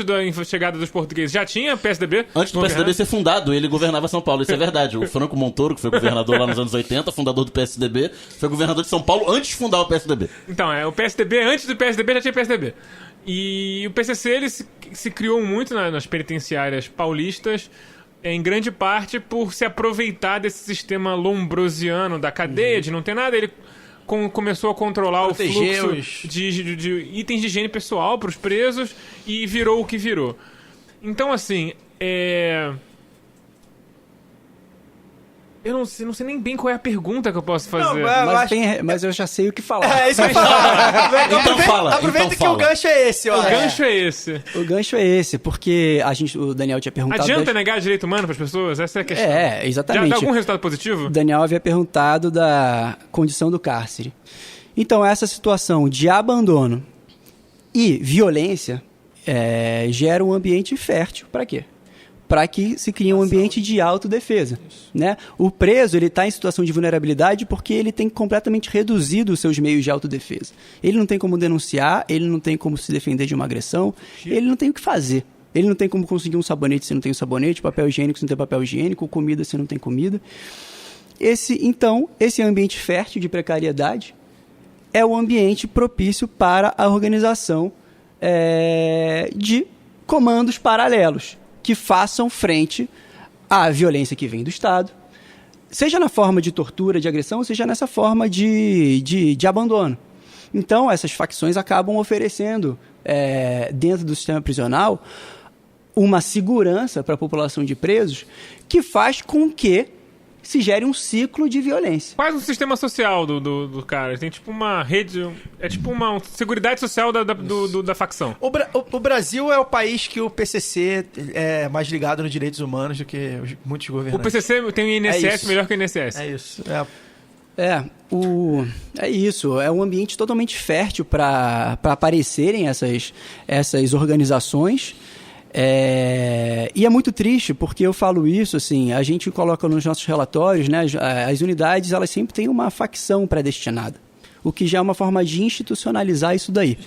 da chegada dos portugueses, já tinha PSDB. Antes do PSDB ser fundado, ele governava São Paulo. Isso é verdade. O Franco Montoro, que foi governador lá nos anos 80, fundador do PSDB, foi governador de São Paulo antes de fundar o PSDB. Então, o PSDB, antes do PSDB, já tinha PSDB. E o PCC, ele se criou muito nas penitenciárias paulistas, em grande parte por se aproveitar desse sistema lombrosiano da cadeia, de não ter nada. Ele começou a controlar Proteger o fluxo de itens de higiene pessoal para os presos e virou o que virou. Então, assim, eu não sei nem bem qual é a pergunta que eu posso fazer. Mas eu já sei o que falar. É isso que eu falo. Aproveita Então que o gancho é esse, ó. O gancho é esse. O gancho é esse, porque o Daniel tinha perguntado... Adianta negar direito humano para as pessoas? Essa é a questão. Exatamente. Já dá algum resultado positivo? O Daniel havia perguntado da condição do cárcere. Então, essa situação de abandono e violência gera um ambiente fértil para quê? Para que se crie um ambiente de autodefesa, né? O preso, ele está em situação de vulnerabilidade porque ele tem completamente reduzido os seus meios de autodefesa. Ele não tem como denunciar, ele não tem como se defender de uma agressão, ele não tem o que fazer. Ele não tem como conseguir um sabonete se não tem um sabonete, papel higiênico se não tem papel higiênico, comida se não tem comida. Esse ambiente fértil de precariedade é o ambiente propício para a organização de comandos paralelos, que façam frente à violência que vem do Estado, seja na forma de tortura, de agressão, seja nessa forma de abandono. Então, essas facções acabam oferecendo, dentro do sistema prisional, uma segurança para a população de presos que faz com que se gere um ciclo de violência. Quase um sistema social do cara. Tem tipo uma rede... É tipo uma seguridade social da facção. O Brasil é o país que o PCC é mais ligado nos direitos humanos do que muitos O governantes. PCC tem o INSS melhor que o INSS. É isso. É isso. É um ambiente totalmente fértil para aparecerem essas organizações. E é muito triste porque eu falo isso, assim, a gente coloca nos nossos relatórios, né, as unidades, elas sempre têm uma facção predestinada, o que já é uma forma de institucionalizar isso daí.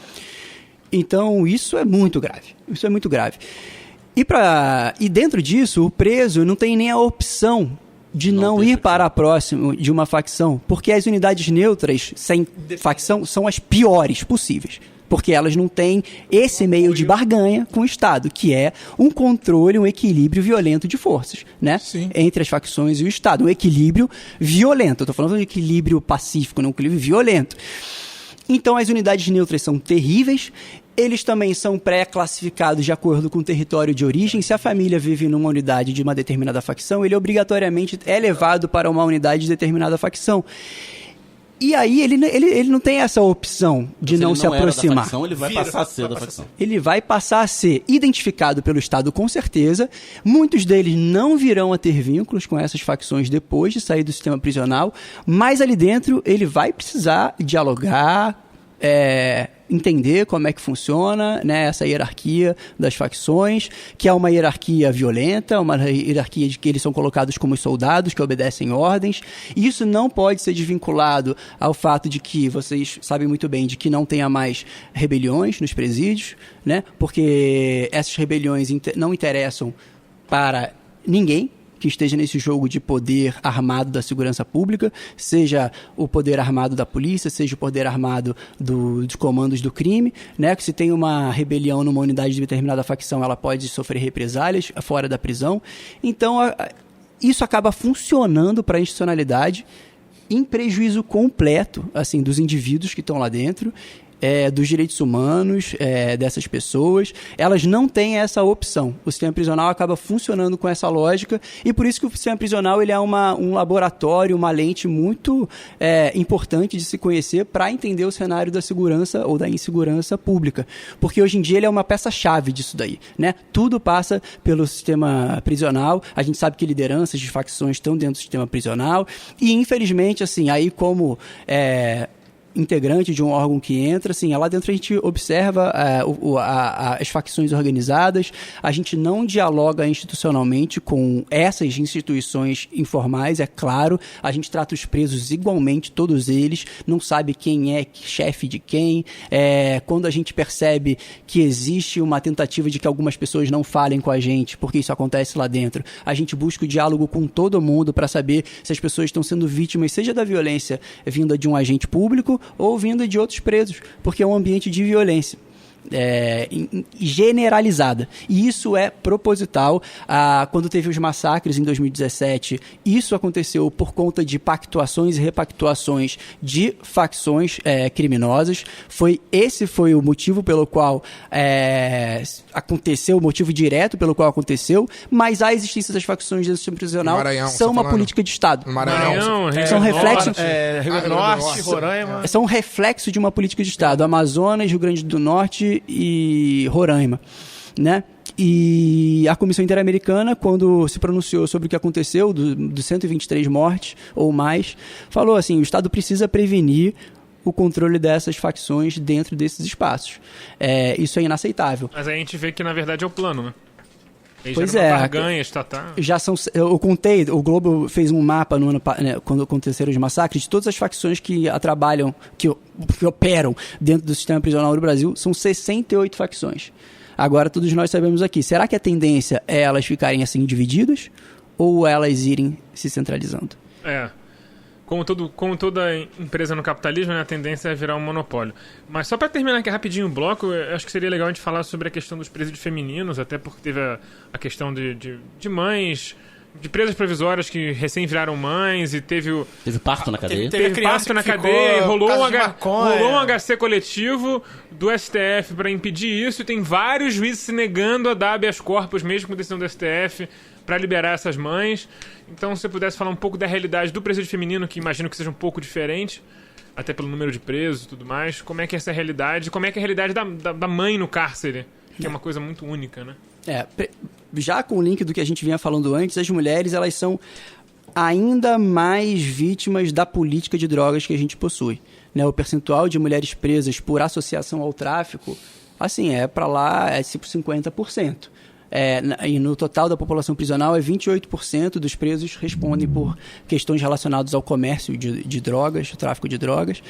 Então, isso é muito grave. E dentro disso, o preso não tem nem a opção de não ir para a próxima de uma facção, porque as unidades neutras sem facção são as piores possíveis. Porque elas não têm esse meio de barganha com o Estado, que é um controle, um equilíbrio violento de forças, né? Sim. Entre as facções e o Estado. Um equilíbrio violento. Eu estou falando de equilíbrio pacífico, não um equilíbrio violento. Então, as unidades neutras são terríveis. Eles também são pré-classificados de acordo com o território de origem. Se a família vive numa unidade de uma determinada facção, ele obrigatoriamente é levado para uma unidade de determinada facção. E aí ele não tem essa opção de não se aproximar. Facção, ele vai passar a ser da facção. Ele vai passar a ser identificado pelo Estado com certeza. Muitos deles não virão a ter vínculos com essas facções depois de sair do sistema prisional, mas ali dentro ele vai precisar dialogar, entender como é que funciona, né, essa hierarquia das facções, que é uma hierarquia violenta, uma hierarquia de que eles são colocados como soldados que obedecem ordens. E isso não pode ser desvinculado ao fato de que, vocês sabem muito bem, de que não tenha mais rebeliões nos presídios, né, porque essas rebeliões não interessam para ninguém que esteja nesse jogo de poder armado da segurança pública, seja o poder armado da polícia, seja o poder armado dos comandos do crime, né? Que se tem uma rebelião numa unidade de determinada facção, ela pode sofrer represálias fora da prisão. Então, isso acaba funcionando para a institucionalidade em prejuízo completo, assim, dos indivíduos que estão lá dentro, dos direitos humanos dessas pessoas. Elas não têm essa opção. O sistema prisional acaba funcionando com essa lógica e por isso que o sistema prisional ele é um laboratório, uma lente muito importante de se conhecer para entender o cenário da segurança ou da insegurança pública. Porque hoje em dia ele é uma peça-chave disso daí, né? Tudo passa pelo sistema prisional. A gente sabe que lideranças de facções estão dentro do sistema prisional e, infelizmente, assim, aí como integrante de um órgão que entra, assim, lá dentro a gente observa as facções organizadas, a gente não dialoga institucionalmente com essas instituições informais, é claro, a gente trata os presos igualmente, todos eles, não sabe quem é chefe de quem, quando a gente percebe que existe uma tentativa de que algumas pessoas não falem com a gente, porque isso acontece lá dentro, a gente busca o diálogo com todo mundo para saber se as pessoas estão sendo vítimas, seja da violência vinda de um agente público ou vinda de outros presos, porque é um ambiente de violência generalizada. E isso é proposital. Quando teve os massacres em 2017, isso aconteceu por conta de pactuações e repactuações de facções criminosas. Esse foi o motivo pelo qual aconteceu, o motivo direto pelo qual aconteceu, mas a existência das facções dentro do sistema prisional são uma política de Estado. Maranhão, são reflexos... Rio Norte, Roraima. São reflexo de uma política de Estado. Amazonas, Rio Grande do Norte e Roraima, né? E a Comissão Interamericana, quando se pronunciou sobre o que aconteceu, dos 123 mortes ou mais, falou assim, o Estado precisa prevenir o controle dessas facções dentro desses espaços. Isso é inaceitável. Mas aí a gente vê que, na verdade, é o plano, né? Pois é. Barganha estatal. Já são, eu contei, o Globo fez um mapa no ano, né, quando aconteceram os massacres, de todas as facções que trabalham, que operam dentro do sistema prisional do Brasil, são 68 facções. Agora, todos nós sabemos aqui, será que a tendência é elas ficarem assim divididas ou elas irem se centralizando? Como toda empresa no capitalismo, né, a tendência é virar um monopólio. Mas só para terminar aqui rapidinho o bloco, eu acho que seria legal a gente falar sobre a questão dos presídios femininos, até porque teve a questão de mães, de presas provisórias que recém viraram mães e teve parto na cadeia. Teve parto na cadeia e rolou um HC coletivo do STF para impedir isso, e tem vários juízes se negando a dar habeas corpus, mesmo com decisão do STF, para liberar essas mães. Então, se você pudesse falar um pouco da realidade do presídio feminino, que imagino que seja um pouco diferente, até pelo número de presos e tudo mais, como é que é essa realidade? Como é que é a realidade da mãe no cárcere? Que é uma coisa muito única, né? Já com o link do que a gente vinha falando antes, as mulheres, elas são ainda mais vítimas da política de drogas que a gente possui, né? O percentual de mulheres presas por associação ao tráfico, assim, para lá é tipo 50%. E no total da população prisional, 28% dos presos respondem por questões relacionadas ao comércio de drogas, o tráfico de drogas.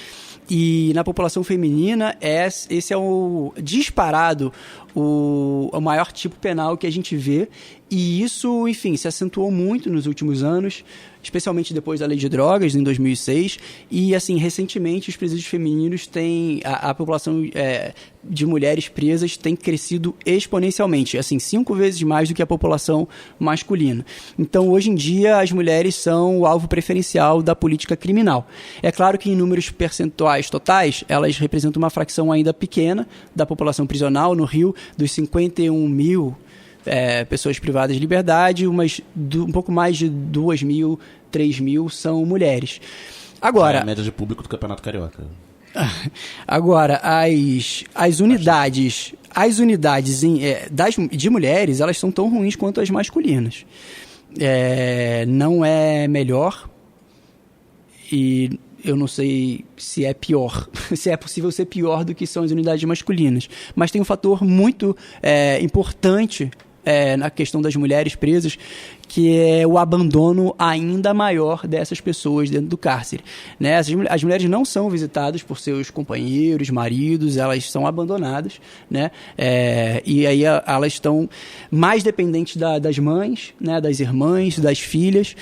E na população feminina, esse é o disparado o maior tipo penal que a gente vê. E isso, enfim, se acentuou muito nos últimos anos, especialmente depois da Lei de Drogas, em 2006. E, assim, recentemente, os presídios femininos a população de mulheres presas tem crescido exponencialmente, assim, 5 vezes mais do que a população masculina. Então, hoje em dia, as mulheres são o alvo preferencial da política criminal. É claro que, em números percentuais totais, elas representam uma fração ainda pequena da população prisional. No Rio, dos 51 mil pessoas privadas de liberdade, um pouco mais de 2 mil, 3 mil são mulheres. Agora, é a média de público do Campeonato Carioca. Agora, as unidades de mulheres, elas são tão ruins quanto as masculinas. Não é melhor, e eu não sei se é pior, se é possível ser pior do que são as unidades masculinas. Mas tem um fator muito importante na questão das mulheres presas, que é o abandono ainda maior dessas pessoas dentro do cárcere, né? As mulheres não são visitadas por seus companheiros, maridos, elas são abandonadas, né? E aí elas estão mais dependentes das mães, né? Das irmãs, das filhas.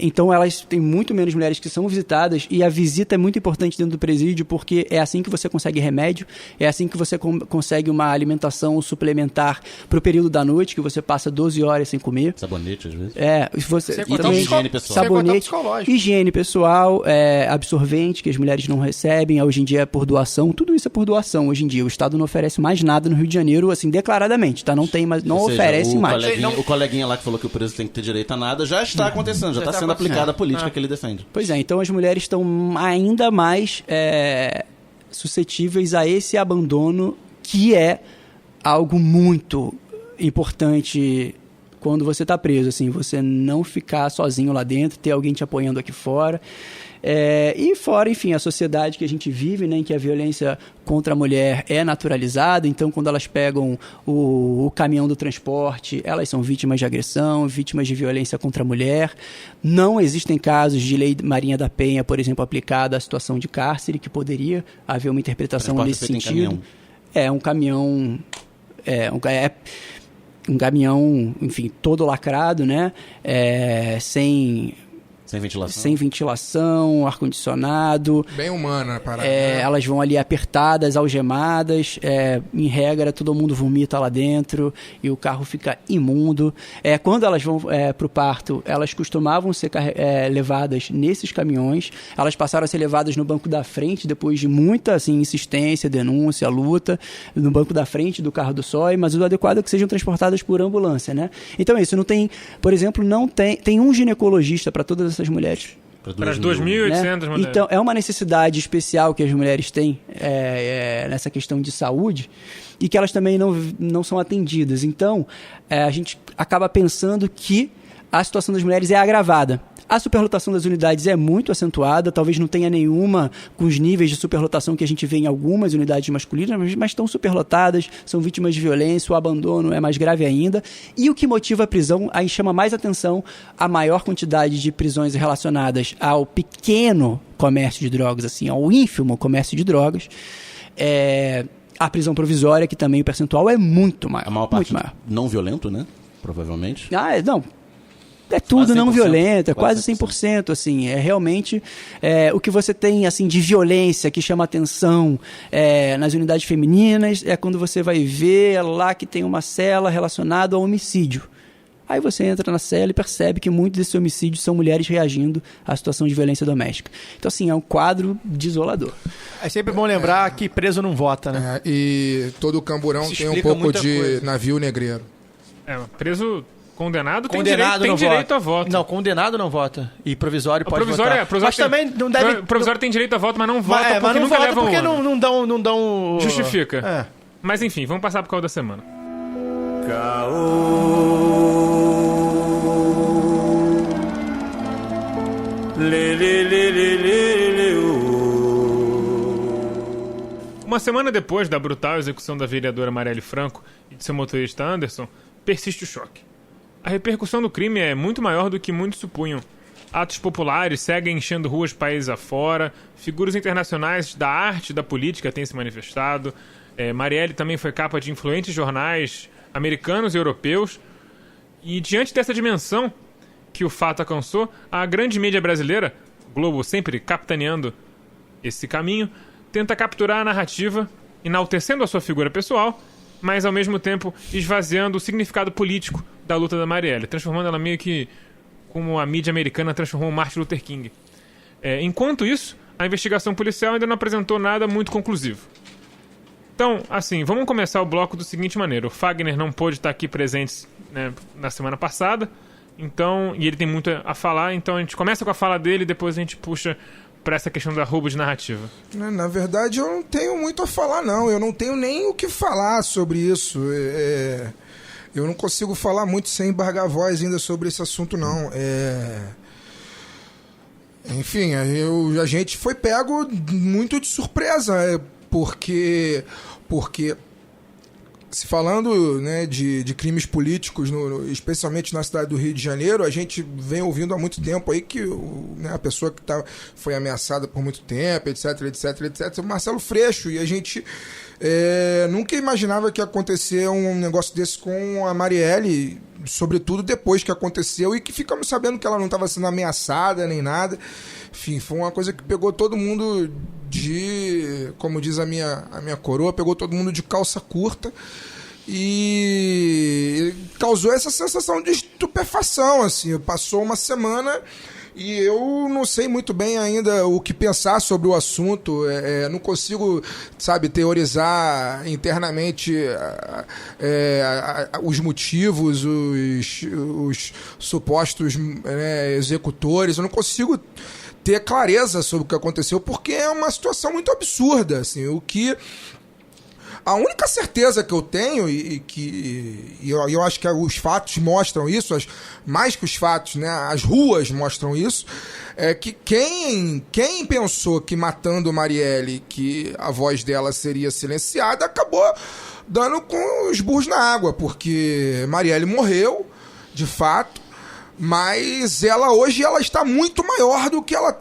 Então elas têm muito menos mulheres que são visitadas, e a visita é muito importante dentro do presídio, porque é assim que você consegue remédio, é assim que você consegue uma alimentação suplementar para o período da noite, que você passa 12 horas sem comer. Sabonete, às vezes. E também higiene pessoal. Sabonete, higiene pessoal, absorvente que as mulheres não recebem, hoje em dia é por doação, tudo isso é por doação hoje em dia. O Estado não oferece mais nada no Rio de Janeiro, assim, declaradamente, tá? Não tem mais, não oferece mais. O coleguinha lá que falou que o preso tem que ter direito a nada, já está acontecendo, já está sendo aplicada a política que ele defende. Pois é, então as mulheres estão ainda mais suscetíveis a esse abandono, que é algo muito importante quando você está preso, assim, você não ficar sozinho lá dentro, ter alguém te apoiando aqui fora. E fora, enfim, a sociedade que a gente vive, né, em que a violência contra a mulher é naturalizada, então quando elas pegam o caminhão do transporte, elas são vítimas de agressão, vítimas de violência contra a mulher. Não existem casos de lei Marinha da Penha, por exemplo, aplicada à situação de cárcere, que poderia haver uma interpretação nesse sentido. Um caminhão, enfim, todo lacrado, né? Sem ventilação, ar-condicionado. Bem humana a parada. Elas vão ali apertadas, algemadas. Em regra, todo mundo vomita lá dentro e o carro fica imundo. Quando elas vão para o parto, elas costumavam ser levadas nesses caminhões. Elas passaram a ser levadas no banco da frente, depois de muita assim, insistência, denúncia, luta, no banco da frente do carro do SOI, mas o adequado é que sejam transportadas por ambulância, né? Então é isso. Não tem, por exemplo, tem um ginecologista para todas essas mulheres. Para as 2.800 né? mulheres. Então, é uma necessidade especial que as mulheres têm nessa questão de saúde e que elas também não são atendidas. Então, a gente acaba pensando que a situação das mulheres é agravada. A superlotação das unidades é muito acentuada, talvez não tenha nenhuma com os níveis de superlotação que a gente vê em algumas unidades masculinas, mas estão superlotadas, são vítimas de violência, o abandono é mais grave ainda. E o que motiva a prisão, aí chama mais atenção a maior quantidade de prisões relacionadas ao pequeno comércio de drogas, assim, ao ínfimo comércio de drogas. A prisão provisória, que também o percentual é muito maior. A maior parte não violento, né? Provavelmente. Não. É tudo não violento, é quase 100%. 100%, assim, realmente o que você tem, assim, de violência que chama atenção nas unidades femininas é quando você vai ver lá que tem uma cela relacionada ao homicídio. Aí você entra na cela e percebe que muitos desses homicídios são mulheres reagindo à situação de violência doméstica. Então, assim, é um quadro desolador. É sempre bom lembrar que preso não vota, né? E todo camburão tem um pouco de navio negreiro. Preso... Condenado tem não direito vota. a voto. Não, condenado não vota. E provisório pode votar. Mas também não deve... Provisório tem direito a voto, mas não vota porque nunca leva porque não dão... Justifica. Mas enfim, vamos passar pro caô da semana. Uma semana depois da brutal execução da vereadora Marielle Franco e de seu motorista Anderson, persiste o choque. A repercussão do crime é muito maior do que muitos supunham. Atos populares seguem enchendo ruas países afora, figuras internacionais da arte e da política têm se manifestado. Marielle também foi capa de influentes jornais americanos e europeus. E diante dessa dimensão que o fato alcançou, a grande mídia brasileira, o Globo sempre capitaneando esse caminho, tenta capturar a narrativa, enaltecendo a sua figura pessoal, mas ao mesmo tempo esvaziando o significado político da luta da Marielle, transformando ela meio que como a mídia americana transformou o Martin Luther King. Enquanto isso, a investigação policial ainda não apresentou nada muito conclusivo. Então, assim, vamos começar o bloco da seguinte maneira. O Fagner não pôde estar aqui presente, né, na semana passada, então, e ele tem muito a falar, então a gente começa com a fala dele e depois a gente puxa para essa questão da roubo de narrativa. Na verdade, eu não tenho muito a falar, não. Eu não tenho nem o que falar sobre isso. Eu não consigo falar muito sem embargar a voz ainda sobre esse assunto, não. Enfim, a gente foi pego muito de surpresa, porque se falando, né, de crimes políticos, especialmente na cidade do Rio de Janeiro, a gente vem ouvindo há muito tempo aí que a pessoa que foi ameaçada por muito tempo, etc, o Marcelo Freixo, e a gente nunca imaginava que ia acontecer um negócio desse com a Marielle, sobretudo depois que aconteceu, e que ficamos sabendo que ela não estava sendo ameaçada nem nada. Enfim, foi uma coisa que pegou todo mundo como diz a minha coroa, pegou todo mundo de calça curta e causou essa sensação de estupefação, assim. Passou uma semana e eu não sei muito bem ainda o que pensar sobre o assunto. Não consigo, teorizar internamente os motivos, os supostos executores. Eu não consigo ter clareza sobre o que aconteceu, porque é uma situação muito absurda, assim. A única certeza que eu tenho, e eu acho que os fatos mostram isso, mais que os fatos, né, as ruas mostram isso, é que quem pensou que matando Marielle, que a voz dela seria silenciada, acabou dando com os burros na água, porque Marielle morreu, de fato, mas hoje ela está muito maior do que ela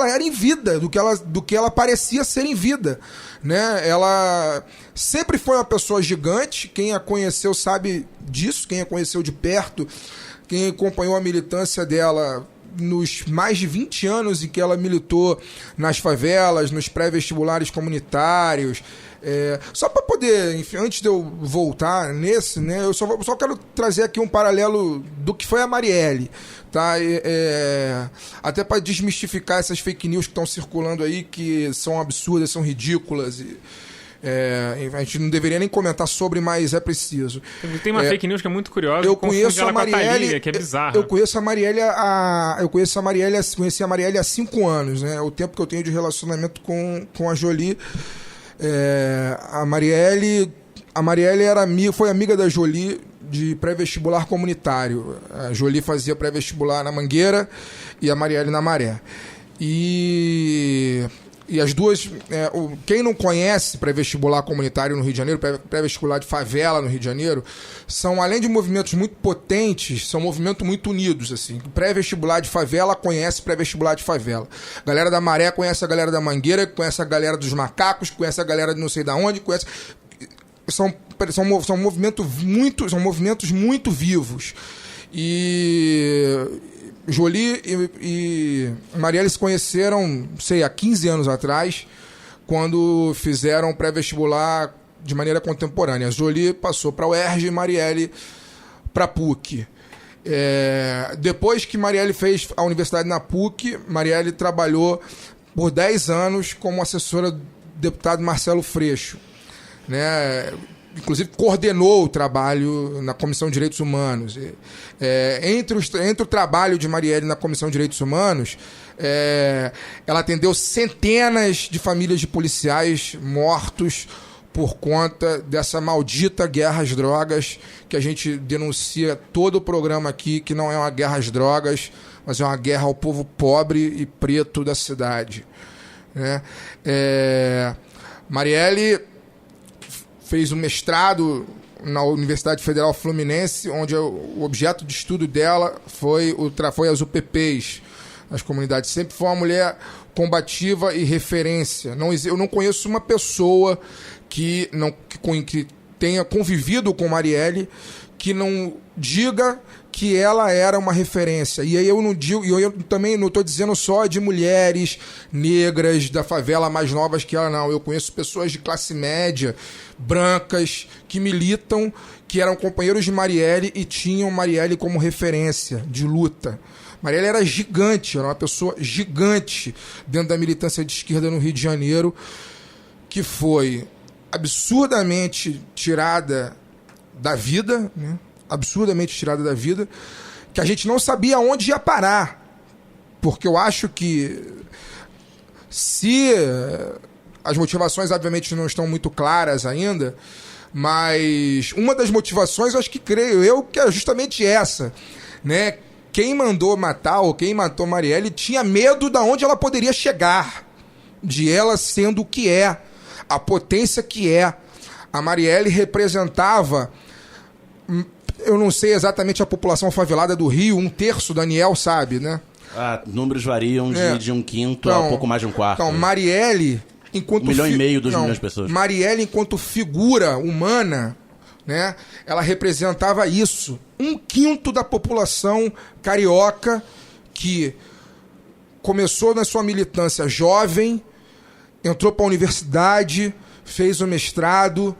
era em vida, do que ela parecia ser em vida, né? Ela sempre foi uma pessoa gigante, quem a conheceu sabe disso, quem a conheceu de perto, quem acompanhou a militância dela nos mais de 20 anos em que ela militou nas favelas, nos pré-vestibulares comunitários. Só para poder, enfim, antes de eu voltar nesse, né, eu só quero trazer aqui um paralelo do que foi a Marielle, tá? Até para desmistificar essas fake news que estão circulando aí, que são absurdas, são ridículas. A gente não deveria nem comentar sobre, mas é preciso. Tem uma fake news que é muito curiosa. Eu conheço a Marielle, que é bizarra. Eu conheci a Marielle há 5 anos, né? O tempo que eu tenho de relacionamento com a Jolie. A Marielle foi amiga da Jolie de pré-vestibular comunitário. A Jolie fazia pré-vestibular na Mangueira e a Marielle na Maré. E as duas... quem não conhece pré-vestibular comunitário no Rio de Janeiro, pré-vestibular de favela no Rio de Janeiro, são, além de movimentos muito potentes, são movimentos muito unidos, assim. Pré-vestibular de favela conhece pré-vestibular de favela. A galera da Maré conhece a galera da Mangueira, conhece a galera dos macacos, conhece a galera de não sei da onde, conhece... São movimentos muito vivos. E Jolie e Marielle se conheceram, há 15 anos atrás, quando fizeram pré-vestibular de maneira contemporânea. Jolie passou para a UERJ e Marielle para a PUC. Depois que Marielle fez a universidade na PUC, Marielle trabalhou por 10 anos como assessora do deputado Marcelo Freixo, né? Inclusive coordenou o trabalho na Comissão de Direitos Humanos. Entre o trabalho de Marielle na Comissão de Direitos Humanos, ela atendeu centenas de famílias de policiais mortos por conta dessa maldita guerra às drogas, que a gente denuncia todo o programa aqui, que não é uma guerra às drogas, mas é uma guerra ao povo pobre e preto da cidade, né? Marielle fez um mestrado na Universidade Federal Fluminense, onde o objeto de estudo dela foi as UPPs, as comunidades. Sempre foi uma mulher combativa e referência. Eu não conheço uma pessoa que tenha convivido com Marielle que não diga que ela era uma referência. E aí eu também não estou dizendo só de mulheres negras da favela mais novas que ela, não. Eu conheço pessoas de classe média, brancas, que militam, que eram companheiros de Marielle e tinham Marielle como referência de luta. Marielle era gigante, era uma pessoa gigante dentro da militância de esquerda no Rio de Janeiro, que foi absurdamente tirada da vida, né? Absurdamente tirada da vida, que a gente não sabia onde ia parar. Porque eu acho que se as motivações, obviamente, não estão muito claras ainda, mas uma das motivações, eu acho que creio eu, que é justamente essa, né? Quem mandou matar ou quem matou Marielle tinha medo de onde ela poderia chegar, de ela sendo o que é, a potência que é. A Marielle representava, eu não sei exatamente a população favelada do Rio, 1/3, Daniel sabe, né? Números variam de 1/5 a pouco mais de 1/4. Então, Marielle, enquanto... 1,5 milhão, 2 milhões de pessoas. Marielle, enquanto figura humana, né? Ela representava isso. 1/5 da população carioca que começou na sua militância jovem, entrou para a universidade, fez o mestrado,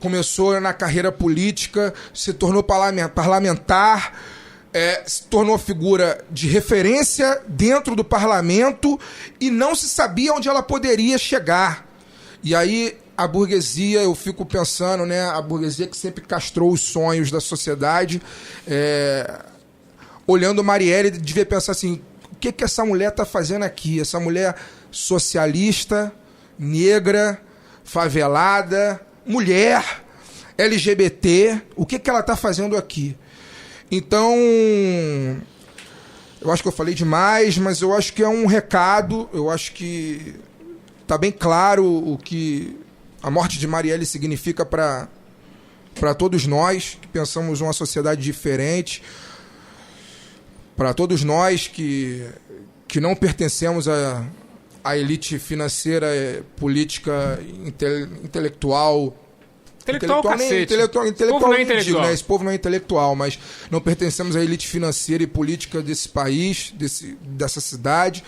começou na carreira política, se tornou parlamentar, se tornou figura de referência dentro do parlamento e não se sabia onde ela poderia chegar. E aí a burguesia, eu fico pensando, né, a burguesia que sempre castrou os sonhos da sociedade, olhando Marielle, devia pensar assim, o que essa mulher está fazendo aqui? Essa mulher socialista, negra, favelada, mulher, LGBT, o que ela está fazendo aqui? Então, eu acho que eu falei demais, mas eu acho que é um recado, eu acho que está bem claro o que a morte de Marielle significa para todos nós, que pensamos uma sociedade diferente, para todos nós que não pertencemos à elite financeira, política, intelectual. Intelectual, cacete. Intelectual Povo não é eu digo, intelectual. né? Esse povo não é intelectual, mas não pertencemos à elite financeira e política desse país, dessa cidade.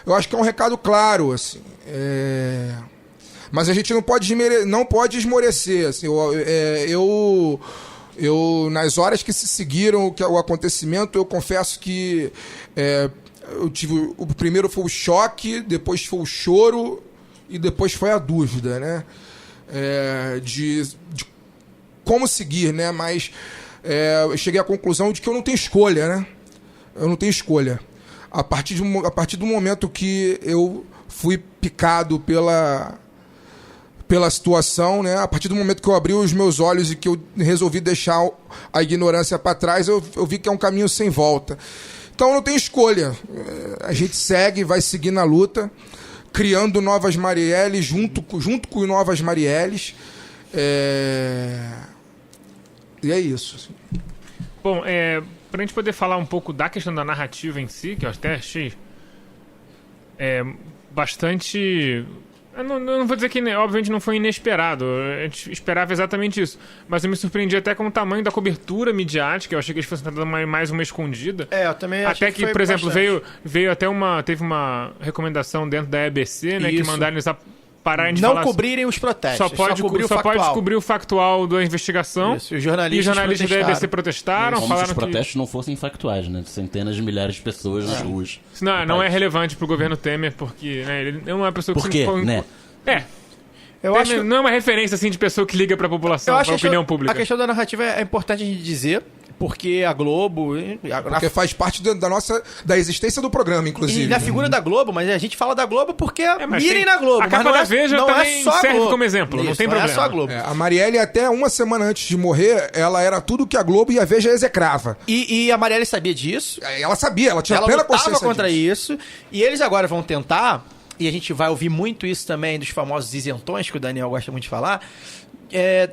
Eu acho que é um recado claro, assim. Mas a gente não pode esmorecer. Assim, eu, nas horas que se seguiram o acontecimento, eu confesso que eu tive. O primeiro foi o choque, depois foi o choro e depois foi a dúvida, né? De como seguir, né? Mas eu cheguei à conclusão de que eu não tenho escolha, né? Eu não tenho escolha. A partir do momento que eu fui picado pela situação, né? A partir do momento que eu abri os meus olhos e que eu resolvi deixar a ignorância para trás, eu vi que é um caminho sem volta. Então eu não tenho escolha. A gente segue, vai seguir na luta, criando novas Marielles junto com novas Marielles. E é isso. Assim. Bom, pra gente poder falar um pouco da questão da narrativa em si, que eu até achei bastante... Eu não vou dizer que, obviamente, não foi inesperado. A gente esperava exatamente isso. Mas eu me surpreendi até com o tamanho da cobertura midiática. Eu achei que eles fossem dando mais uma escondida. Eu também achei até que por exemplo, veio até teve uma recomendação dentro da EBC, né? Isso. Que mandaram eles pararem de não falar... cobrirem os protestos. Só pode cobrir o factual da investigação. Isso. Os jornalistas da EBC protestaram. Como Falaram se os protestos não fossem factuais, né? Centenas de milhares de pessoas nas ruas. Não é relevante pro governo Temer, porque ele é uma pessoa que... Por quê, né? Eu acho que... Não é uma referência assim de pessoa que liga pra população, pra opinião pública. A questão da narrativa é importante a gente dizer, porque a Globo... Porque faz parte da existência do programa, inclusive. E da figura da Globo, mas a gente fala da Globo porque mirem na Globo. A capa da Veja também serve como exemplo, não tem problema. É só a Globo. A Marielle, até uma semana antes de morrer, ela era tudo que a Globo e a Veja execrava. E a Marielle sabia disso. Ela sabia, ela tinha plena consciência lutava contra disso. isso. E eles agora vão tentar, e a gente vai ouvir muito isso também dos famosos isentões, que o Daniel gosta muito de falar,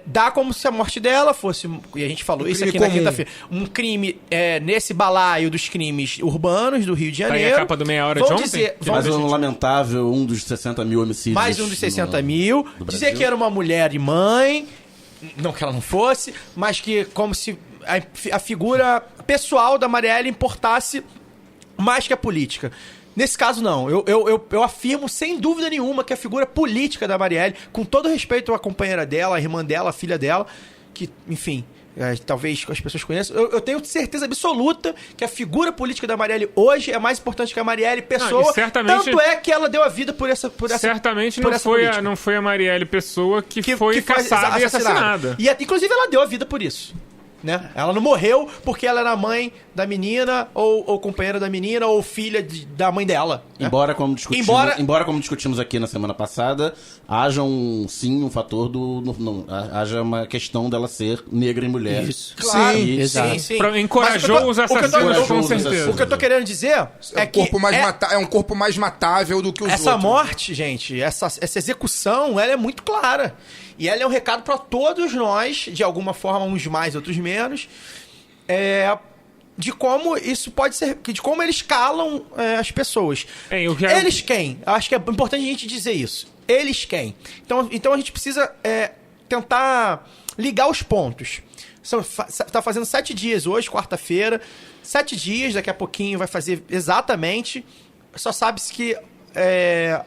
dá como se a morte dela fosse, e a gente falou isso aqui na quinta-feira, um crime nesse balaio dos crimes urbanos do Rio de Janeiro. Tá aí a capa do Meia Hora de ontem? Mais um lamentável, um dos 60 mil homicídios. Mais um dos 60 mil. Dizer que era uma mulher e mãe, não que ela não fosse, mas que como se a figura pessoal da Marielle importasse mais que a política. Nesse caso, não. Eu afirmo, sem dúvida nenhuma, que a figura política da Marielle, com todo respeito à companheira dela, à irmã dela, à filha dela, que, enfim, talvez as pessoas conheçam, eu tenho certeza absoluta que a figura política da Marielle hoje é mais importante que a Marielle Pessoa. Tanto é que ela deu a vida por essa certamente não foi a Marielle Pessoa que foi caçada e assassinada. E, inclusive, ela deu a vida por isso. Né? Ela não morreu porque ela era mãe da menina, ou companheira da menina, ou filha da mãe dela. Né? Embora, como discutimos aqui na semana passada, haja um fator haja uma questão dela ser negra e mulher. Isso. Claro. Sim. Encorajou os assassinos, com certeza. O que eu tô querendo dizer é que é um corpo mais matável do que os outros. Essa morte, gente, essa execução, ela é muito clara. E ela é um recado para todos nós, de alguma forma, uns mais, outros menos, de como isso pode ser, de como eles calam as pessoas. Eles quem? Acho que é importante a gente dizer isso. Eles quem? Então a gente precisa tentar ligar os pontos. Tá fazendo 7 dias hoje, quarta-feira. 7 dias, daqui a pouquinho vai fazer exatamente. Só sabe-se que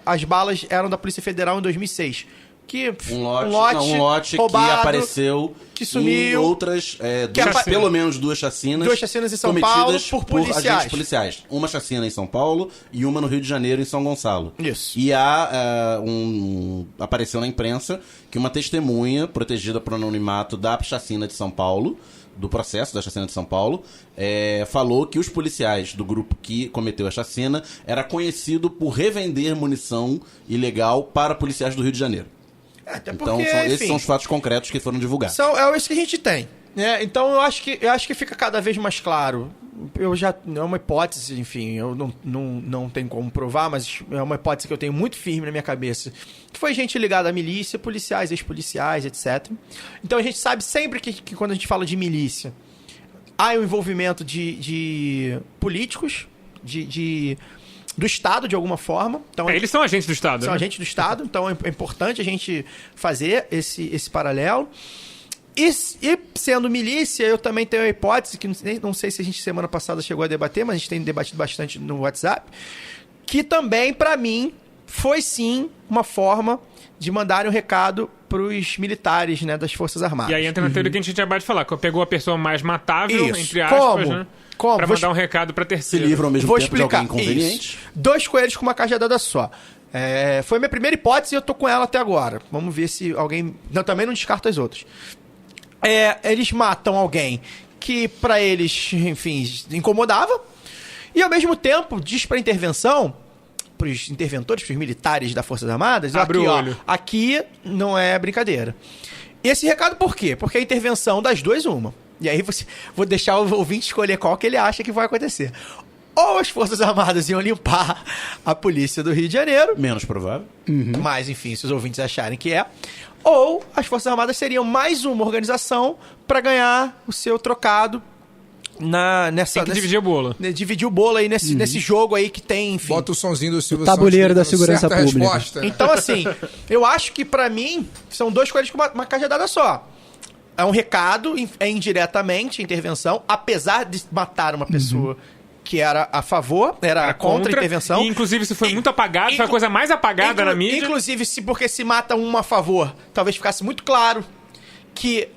as balas eram da Polícia Federal em 2006. Que um lote roubado, que apareceu, que sumiu, em outras, pelo menos 2 chacinas. 2 chacinas em São Paulo por agentes policiais. Uma chacina em São Paulo e uma no Rio de Janeiro, em São Gonçalo. Isso. E apareceu na imprensa que uma testemunha, protegida por anonimato da chacina de São Paulo, do processo da chacina de São Paulo, falou que os policiais do grupo que cometeu a chacina era conhecido por revender munição ilegal para policiais do Rio de Janeiro. Até Então, porque, esses enfim, são os fatos concretos que foram divulgados. é isso que a gente tem. Né? Então, eu acho que fica cada vez mais claro. É uma hipótese, enfim, eu não tenho como provar, mas é uma hipótese que eu tenho muito firme na minha cabeça. Que foi gente ligada à milícia, policiais, ex-policiais, etc. Então, a gente sabe sempre que quando a gente fala de milícia, há um envolvimento de políticos, do Estado, de alguma forma. Então, Eles são agentes do Estado. são né? agentes do Estado, então é importante a gente fazer esse paralelo. E sendo milícia, eu também tenho a hipótese, que não sei se a gente semana passada chegou a debater, mas a gente tem debatido bastante no WhatsApp, que também, pra mim, foi sim uma forma de mandar um recado pros militares, né, das Forças Armadas. E aí entra na teoria que a gente acabou de falar, que pegou a pessoa mais matável, Isso. entre aspas, Como? né? Como? Pra mandar um recado pra Se terceiro. livra ao mesmo Vou tempo de explicar. alguém inconveniente. Isso. 2 coelhos com uma cajadada só. Foi minha primeira hipótese e eu tô com ela até agora. Vamos ver se alguém... Não, também não descarto as outras. Eles matam alguém que pra eles, enfim, incomodava. E ao mesmo tempo diz pra intervenção, pros interventores, pros militares das Forças Armadas, Abre aqui, o ó, olho. aqui não é brincadeira. Esse recado por quê? Porque a intervenção das duas, uma. E aí vou deixar o ouvinte escolher qual que ele acha que vai acontecer. Ou as Forças Armadas iam limpar a polícia do Rio de Janeiro, Menos provável. mas enfim, se os ouvintes acharem que é. Ou as Forças Armadas seriam mais uma organização para ganhar o seu trocado Tem que dividir o bolo. dividir o bolo aí nesse jogo aí que tem, enfim. Bota o sonzinho do Silvio tabuleiro da Santos, segurança certa pública. resposta. Então, assim, eu acho que pra mim são 2 coelhos com uma cajadada só. É um recado, é indiretamente intervenção, apesar de matar uma pessoa que era a favor, era contra a intervenção. E, inclusive, se foi muito apagado, foi a coisa mais apagada na mídia. Inclusive, porque se mata uma a favor, talvez ficasse muito claro que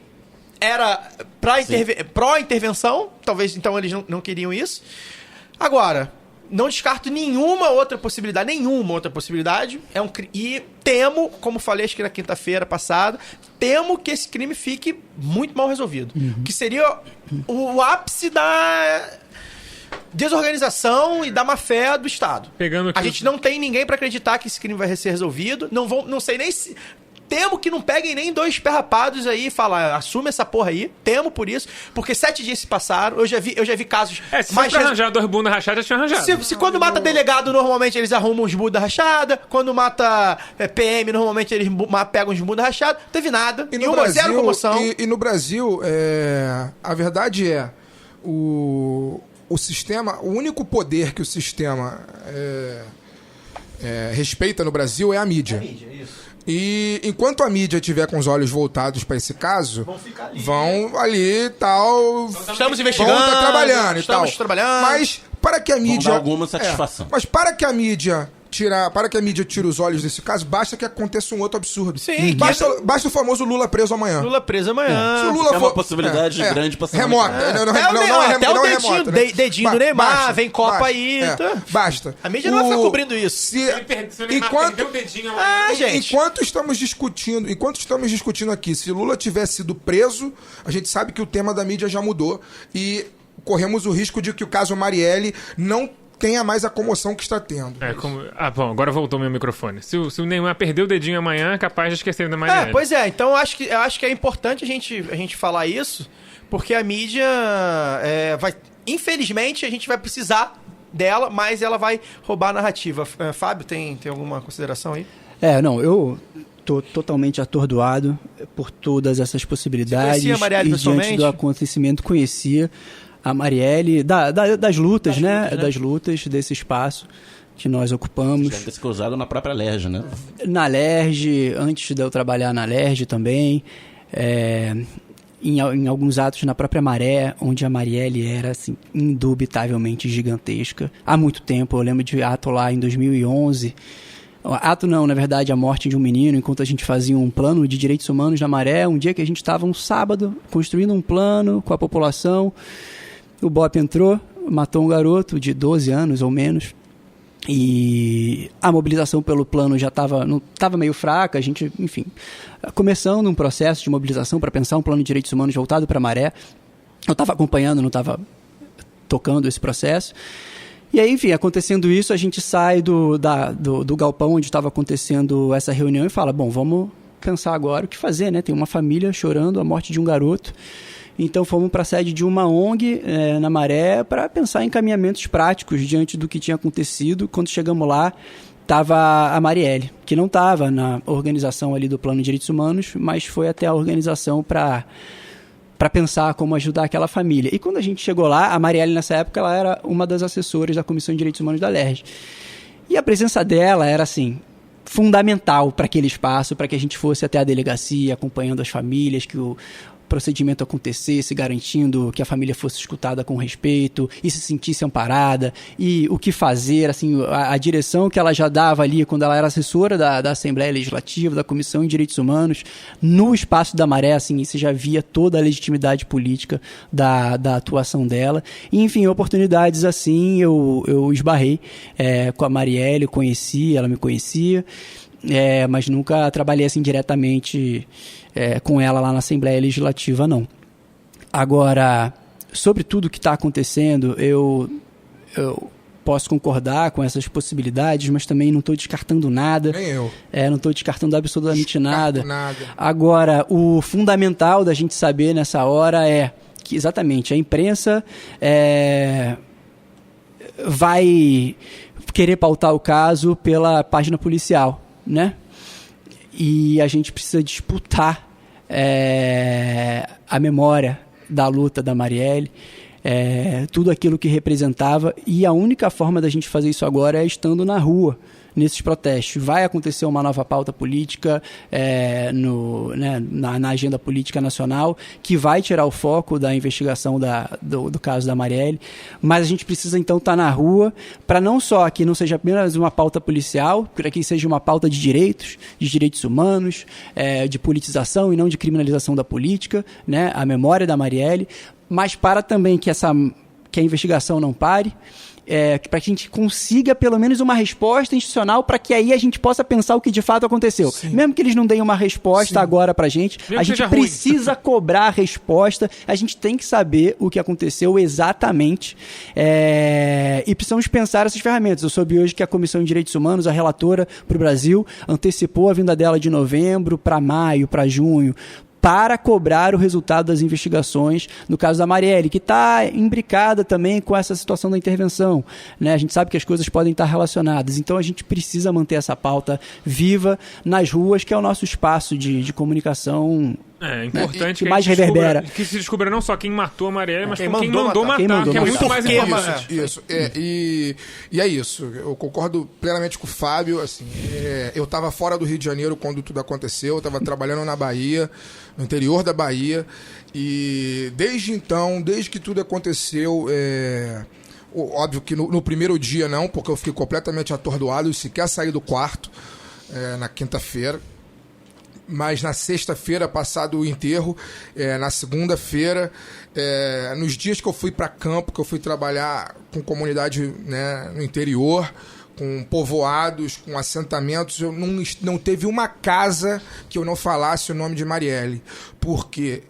era pró-intervenção, talvez então eles não queriam isso. Agora, não descarto nenhuma outra possibilidade. E temo, como falei acho que na quinta-feira passada, temo que esse crime fique muito mal resolvido. Que seria o ápice da desorganização e da má-fé do Estado. Pegando A gente não tem ninguém pra acreditar que esse crime vai ser resolvido. Não sei nem se... Temo que não peguem nem 2 perrapados aí e falar, assume essa porra aí. Temo por isso. Porque 7 dias se passaram. Eu já vi casos... Se fosse pra arranjar 2 bundas rachadas, já tinha arranjado. Se quando mata delegado, normalmente eles arrumam uns bunda rachada. Quando mata PM, normalmente eles pegam uns bunda rachada. Não teve nada. E no Brasil, zero comoção. E no Brasil, a verdade é, o sistema, o único poder que o sistema respeita no Brasil é a mídia. E enquanto a mídia tiver com os olhos voltados para esse caso, vão ali e tal. Estamos investigando. Vão estar trabalhando e tal. Estamos trabalhando. Mas para que a mídia. dar alguma satisfação. Mas para que a mídia tire os olhos desse caso, basta que aconteça um outro absurdo. Sim, Basta o famoso Lula preso amanhã. Lula preso amanhã. Se o Lula É uma possibilidade grande pra semana remota. que vem. Até o dedinho, remota, né? dedinho do Neymar, vem Copa aí. Tá? Basta. A mídia não vai ficar cobrindo isso. Se o Neymar perdeu o dedinho... Gente. Enquanto estamos discutindo aqui, se Lula tivesse sido preso, a gente sabe que o tema da mídia já mudou e corremos o risco de que o caso Marielle não tenha mais a comoção que está tendo. Bom, agora voltou meu microfone. Se o Neymar perder o dedinho amanhã, é capaz de esquecer ainda mais dele. Pois é. Então eu acho que é importante a gente falar isso, porque a mídia vai... Infelizmente, a gente vai precisar dela, mas ela vai roubar a narrativa. Fábio, tem alguma consideração aí? Eu tô totalmente atordoado por todas essas possibilidades. Você conhecia a Marielle e pessoalmente? diante do acontecimento, conhecia a Marielle, das lutas, né? Das lutas, desse espaço que nós ocupamos. Deve ter sido usado na própria LERJ, né? Na LERJ, antes de eu trabalhar na LERJ também, em alguns atos na própria Maré, onde a Marielle era, assim, indubitavelmente gigantesca. Há muito tempo, eu lembro de ato lá em 2011... Ato não, na verdade, a morte de um menino, enquanto a gente fazia um plano de direitos humanos na Maré, um dia que a gente estava um sábado construindo um plano com a população, o BOP entrou, matou um garoto de 12 anos ou menos, e a mobilização pelo plano já estava meio fraca, a gente, enfim, começando um processo de mobilização para pensar um plano de direitos humanos voltado para a Maré. Eu estava acompanhando, não estava tocando esse processo. E aí, enfim, acontecendo isso, a gente sai do galpão onde estava acontecendo essa reunião e fala, bom, vamos pensar agora o que fazer, né? Tem uma família chorando a morte de um garoto. Então fomos para a sede de uma ONG na Maré para pensar em encaminhamentos práticos diante do que tinha acontecido. Quando chegamos lá, estava a Marielle, que não estava na organização ali do Plano de Direitos Humanos, mas foi até a organização para pensar como ajudar aquela família. E quando a gente chegou lá, a Marielle nessa época ela era uma das assessoras da Comissão de Direitos Humanos da LERJ. E a presença dela era assim fundamental para aquele espaço, para que a gente fosse até a delegacia, acompanhando as famílias, que o procedimento acontecesse, garantindo que a família fosse escutada com respeito e se sentisse amparada, e o que fazer, assim, a direção que ela já dava ali quando ela era assessora da Assembleia Legislativa, da Comissão de Direitos Humanos, no espaço da Maré, assim, você já via toda a legitimidade política da atuação dela. E, enfim, oportunidades assim eu esbarrei com a Marielle, conheci, ela me conhecia, mas nunca trabalhei assim diretamente com ela lá na Assembleia Legislativa, não. Agora, sobre tudo que está acontecendo, eu posso concordar com essas possibilidades, mas também não estou descartando nada. Nem eu. Não estou descartando absolutamente nada. Nada. Agora, o fundamental da gente saber nessa hora é que, exatamente, a imprensa vai querer pautar o caso pela página policial, né? E a gente precisa disputar a memória da luta da Marielle, tudo aquilo que representava, e a única forma da gente fazer isso agora é estando na rua, nesses protestos. Vai acontecer uma nova pauta política na agenda política nacional, que vai tirar o foco da investigação do caso da Marielle, mas a gente precisa então estar na rua para não só que não seja apenas uma pauta policial, para que seja uma pauta de direitos humanos, de politização e não de criminalização da política, né, a memória da Marielle, mas para também que a investigação não pare, para que a gente consiga pelo menos uma resposta institucional, para que aí a gente possa pensar o que de fato aconteceu. Sim. Mesmo que eles não deem uma resposta agora pra gente, a gente precisa cobrar a resposta, a gente tem que saber o que aconteceu exatamente, e precisamos pensar essas ferramentas. Eu soube hoje que a Comissão de Direitos Humanos, a relatora para o Brasil, antecipou a vinda dela de novembro para maio, para junho, para cobrar o resultado das investigações no caso da Marielle, que está imbricada também com essa situação da intervenção, né? A gente sabe que as coisas podem estar relacionadas, então a gente precisa manter essa pauta viva nas ruas, que é o nosso espaço de comunicação. É importante que mais reverbera. Que se descubra não só quem matou a Marielle, mas quem mandou matar, que é muito mais importante. Isso. E é isso. Eu concordo plenamente com o Fábio. Assim, eu estava fora do Rio de Janeiro quando tudo aconteceu. Eu estava trabalhando na Bahia, no interior da Bahia. E desde então, desde que tudo aconteceu, óbvio que no primeiro dia não, porque eu fiquei completamente atordoado e sequer saí do quarto na quinta-feira. Mas na sexta-feira, passado o enterro, na segunda-feira, nos dias que eu fui para campo, que eu fui trabalhar com comunidade, né, no interior, com povoados, com assentamentos, eu não teve uma casa que eu não falasse o nome de Marielle. Porque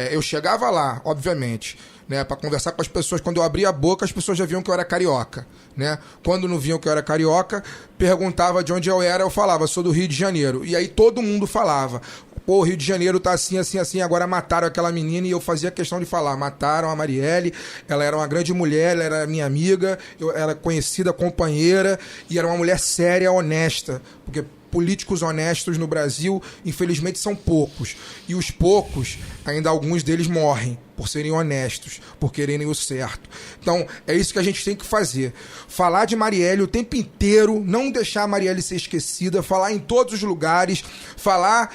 eu chegava lá, obviamente, né, para conversar com as pessoas. Quando eu abria a boca, as pessoas já viam que eu era carioca, né? Quando não viam que eu era carioca, perguntava de onde eu era, eu falava, sou do Rio de Janeiro. E aí todo mundo falava, pô, o Rio de Janeiro tá assim, assim, assim, agora mataram aquela menina. E eu fazia questão de falar, mataram a Marielle, ela era uma grande mulher, ela era minha amiga, ela era conhecida, companheira, e era uma mulher séria, honesta, porque políticos honestos no Brasil, infelizmente, são poucos. E os poucos, ainda alguns deles morrem por serem honestos, por quererem o certo. Então, é isso que a gente tem que fazer. Falar de Marielle o tempo inteiro, não deixar a Marielle ser esquecida, falar em todos os lugares, falar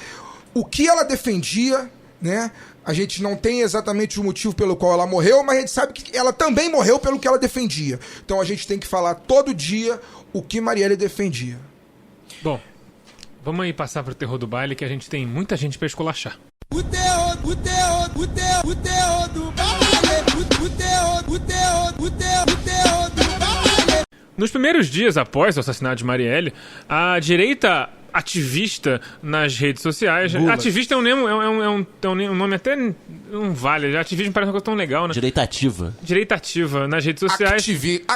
o que ela defendia, né? A gente não tem exatamente o motivo pelo qual ela morreu, mas a gente sabe que ela também morreu pelo que ela defendia. Então, a gente tem que falar todo dia o que Marielle defendia. Bom, vamos aí passar pro terror do baile, que a gente tem muita gente pra esculachar. O terror do baile. O terror do baile. Nos primeiros dias após o assassinato de Marielle, a direita ativista nas redes sociais... Gula. Ativista é um nome até... não vale. Ativismo parece uma coisa tão legal, né? Direita ativa. Direita ativa nas redes sociais. Ativista.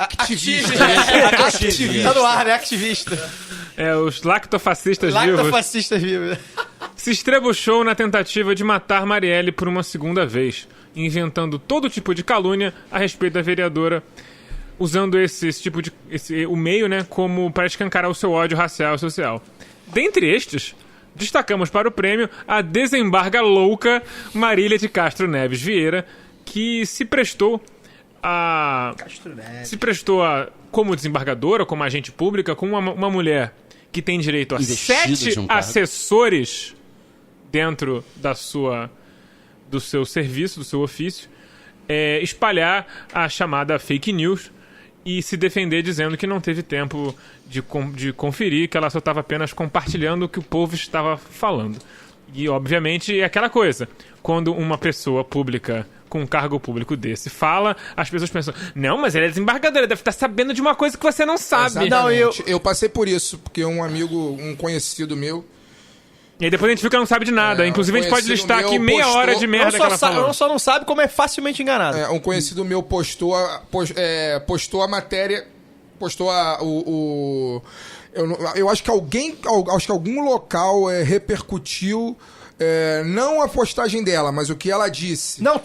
Tá no ar, né? Ativista. Os lactofascistas vivos. Lactofascistas vivos. se estrebuchou na tentativa de matar Marielle por uma segunda vez, inventando todo tipo de calúnia a respeito da vereadora, usando o meio, né, como para escancarar o seu ódio racial e social. Dentre estes, destacamos para o prêmio a desembarga louca Marília de Castro Neves Vieira, que se prestou como desembargadora, como agente pública, com uma mulher que tem direito a Investida 7 de um cargo. assessores dentro do seu serviço, do seu ofício, espalhar a chamada fake news e se defender dizendo que não teve tempo de conferir, que ela só estava apenas compartilhando o que o povo estava falando. E, obviamente, é aquela coisa. Quando uma pessoa pública com um cargo público desse fala, as pessoas pensam, não, mas ele é desembargador, ele deve estar sabendo de uma coisa que você não sabe. Exatamente. Eu passei por isso, porque um conhecido meu... E aí depois a gente fica que não sabe de nada. Inclusive a gente pode listar aqui meia hora de merda que ela falou. Não só não sabe como é facilmente enganado. Um conhecido meu postou a matéria, eu acho que algum local repercutiu, não a postagem dela, mas o que ela disse. Não,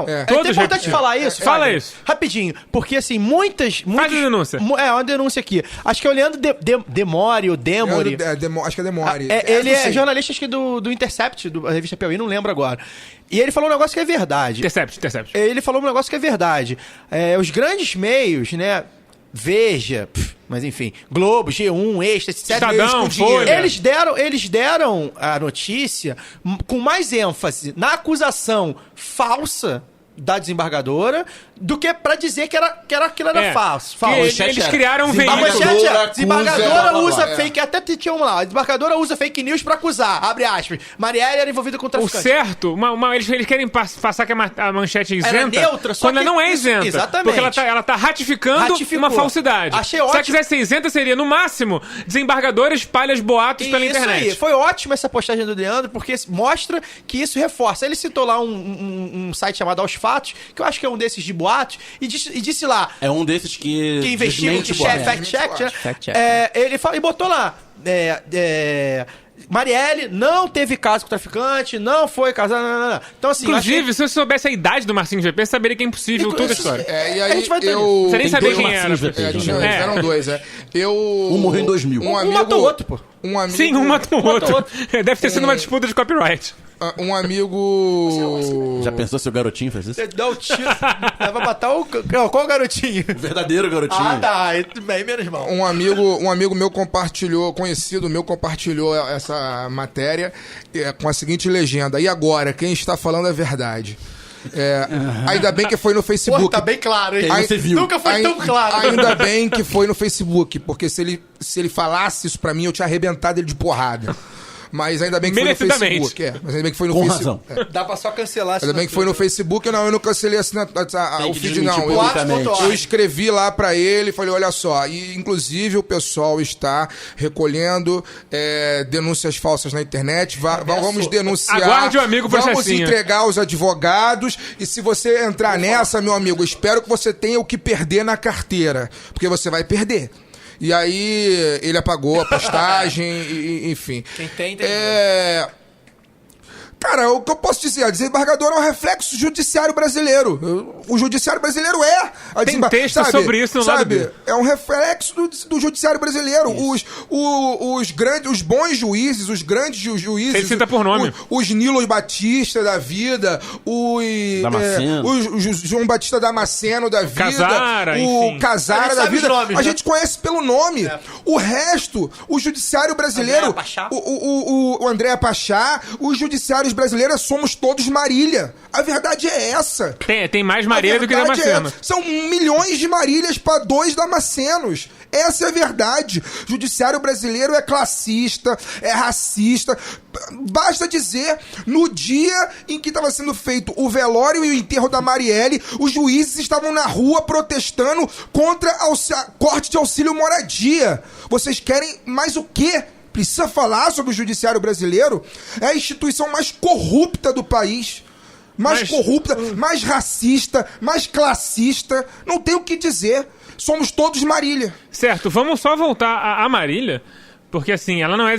é até importante falar isso. Fala isso. Rapidinho, porque assim, muitas... Faz a denúncia. Uma denúncia aqui. Acho que é o Leandro Demori, acho que é Demori. Ele é jornalista, acho que do Intercept, da revista Piauí, não lembro agora. E ele falou um negócio que é verdade. Intercept. Ele falou um negócio que é verdade. Os grandes meios, né... Veja, mas enfim, Globo, G1, Extra, etc. Estadão, Folha. Eles deram a notícia com mais ênfase na acusação falsa da desembargadora do que pra dizer que aquilo era falso. Eles criaram um veículo. Desembargadora usa fake, até tinha uma lá, a desembargadora usa fake news pra acusar, abre aspas, Marielle era envolvida com o traficante. O certo, eles querem passar que a manchete é isenta, era neutra, só quando ela não é isenta. Exatamente. Porque ela tá ratificando uma falsidade. Achei Se ótimo. ela quisesse ser isenta, seria, no máximo, desembargadora espalha boatos pela internet. Isso aí, foi ótimo essa postagem do Leandro, porque mostra que isso reforça. Ele citou lá um site chamado Aos Fatos, que eu acho que é um desses de boatos, e disse lá... É um desses que investiga, que fact-check, ele fala, e botou lá, Marielle não teve caso com o traficante, não foi casada, não. Então, assim... Inclusive, se eu soubesse a idade do Marcinho GP, saberia que é impossível toda a história. E aí, a gente vai ter Você nem sabia quem era. Eram dois, Um morreu em 2000. Um matou o outro, pô. Sim, um matou o outro. Deve ter sido uma disputa de copyright. Um amigo... Já pensou se o garotinho fez isso? Dá o tiro, vai matar o... Qual o garotinho? O verdadeiro garotinho. Bem menos mal. Um amigo meu conhecido meu compartilhou essa matéria com a seguinte legenda: e agora, quem está falando é verdade. Ainda bem que foi no Facebook. Pô, tá bem claro, hein? Você viu. Nunca foi tão claro. Ainda bem que foi no Facebook, porque se ele falasse isso pra mim, eu tinha arrebentado ele de porrada. Mas ainda bem que foi no Facebook. Mas ainda bem que foi no Com Facebook. razão. Dá pra só cancelar. Ainda bem que foi no Facebook. Não, eu não cancelei o feed, não. Eu escrevi lá pra ele e falei, olha só. E, inclusive, o pessoal está recolhendo denúncias falsas na internet. Vamos denunciar. Aguarde o amigo processinho. Vamos entregar aos advogados. E se você entrar nessa, meu amigo, espero que você tenha o que perder na carteira. Porque você vai perder. E aí ele apagou a postagem, enfim. Quem tem. Cara, o que eu posso dizer? A desembargadora é um reflexo do judiciário brasileiro. O judiciário brasileiro a Tem texto sobre isso no lado B. É um reflexo do judiciário brasileiro. Os bons juízes, os grandes juízes... Ele cita por nome. Os Nilo Batista da vida, o João Batista Damasceno da vida, enfim. Casara da vida. A gente conhece pelo nome. O resto, o judiciário brasileiro... O André Pachá, os judiciários brasileiros somos todos Marília. A verdade é essa. Tem mais Marília do que Damasceno. São milhões de Marílias para 2 Damascenos. Essa é a verdade. O judiciário brasileiro é classista, é racista. Basta dizer, no dia em que estava sendo feito o velório e o enterro da Marielle, os juízes estavam na rua protestando contra corte de auxílio moradia. Vocês querem mais o quê? Precisa falar sobre o judiciário brasileiro? É a instituição mais corrupta do país. Mais corrupta, mais racista, mais classista. Não tem o que dizer. Somos todos Marília. Certo, vamos só voltar a Marília, Porque, assim, ela não é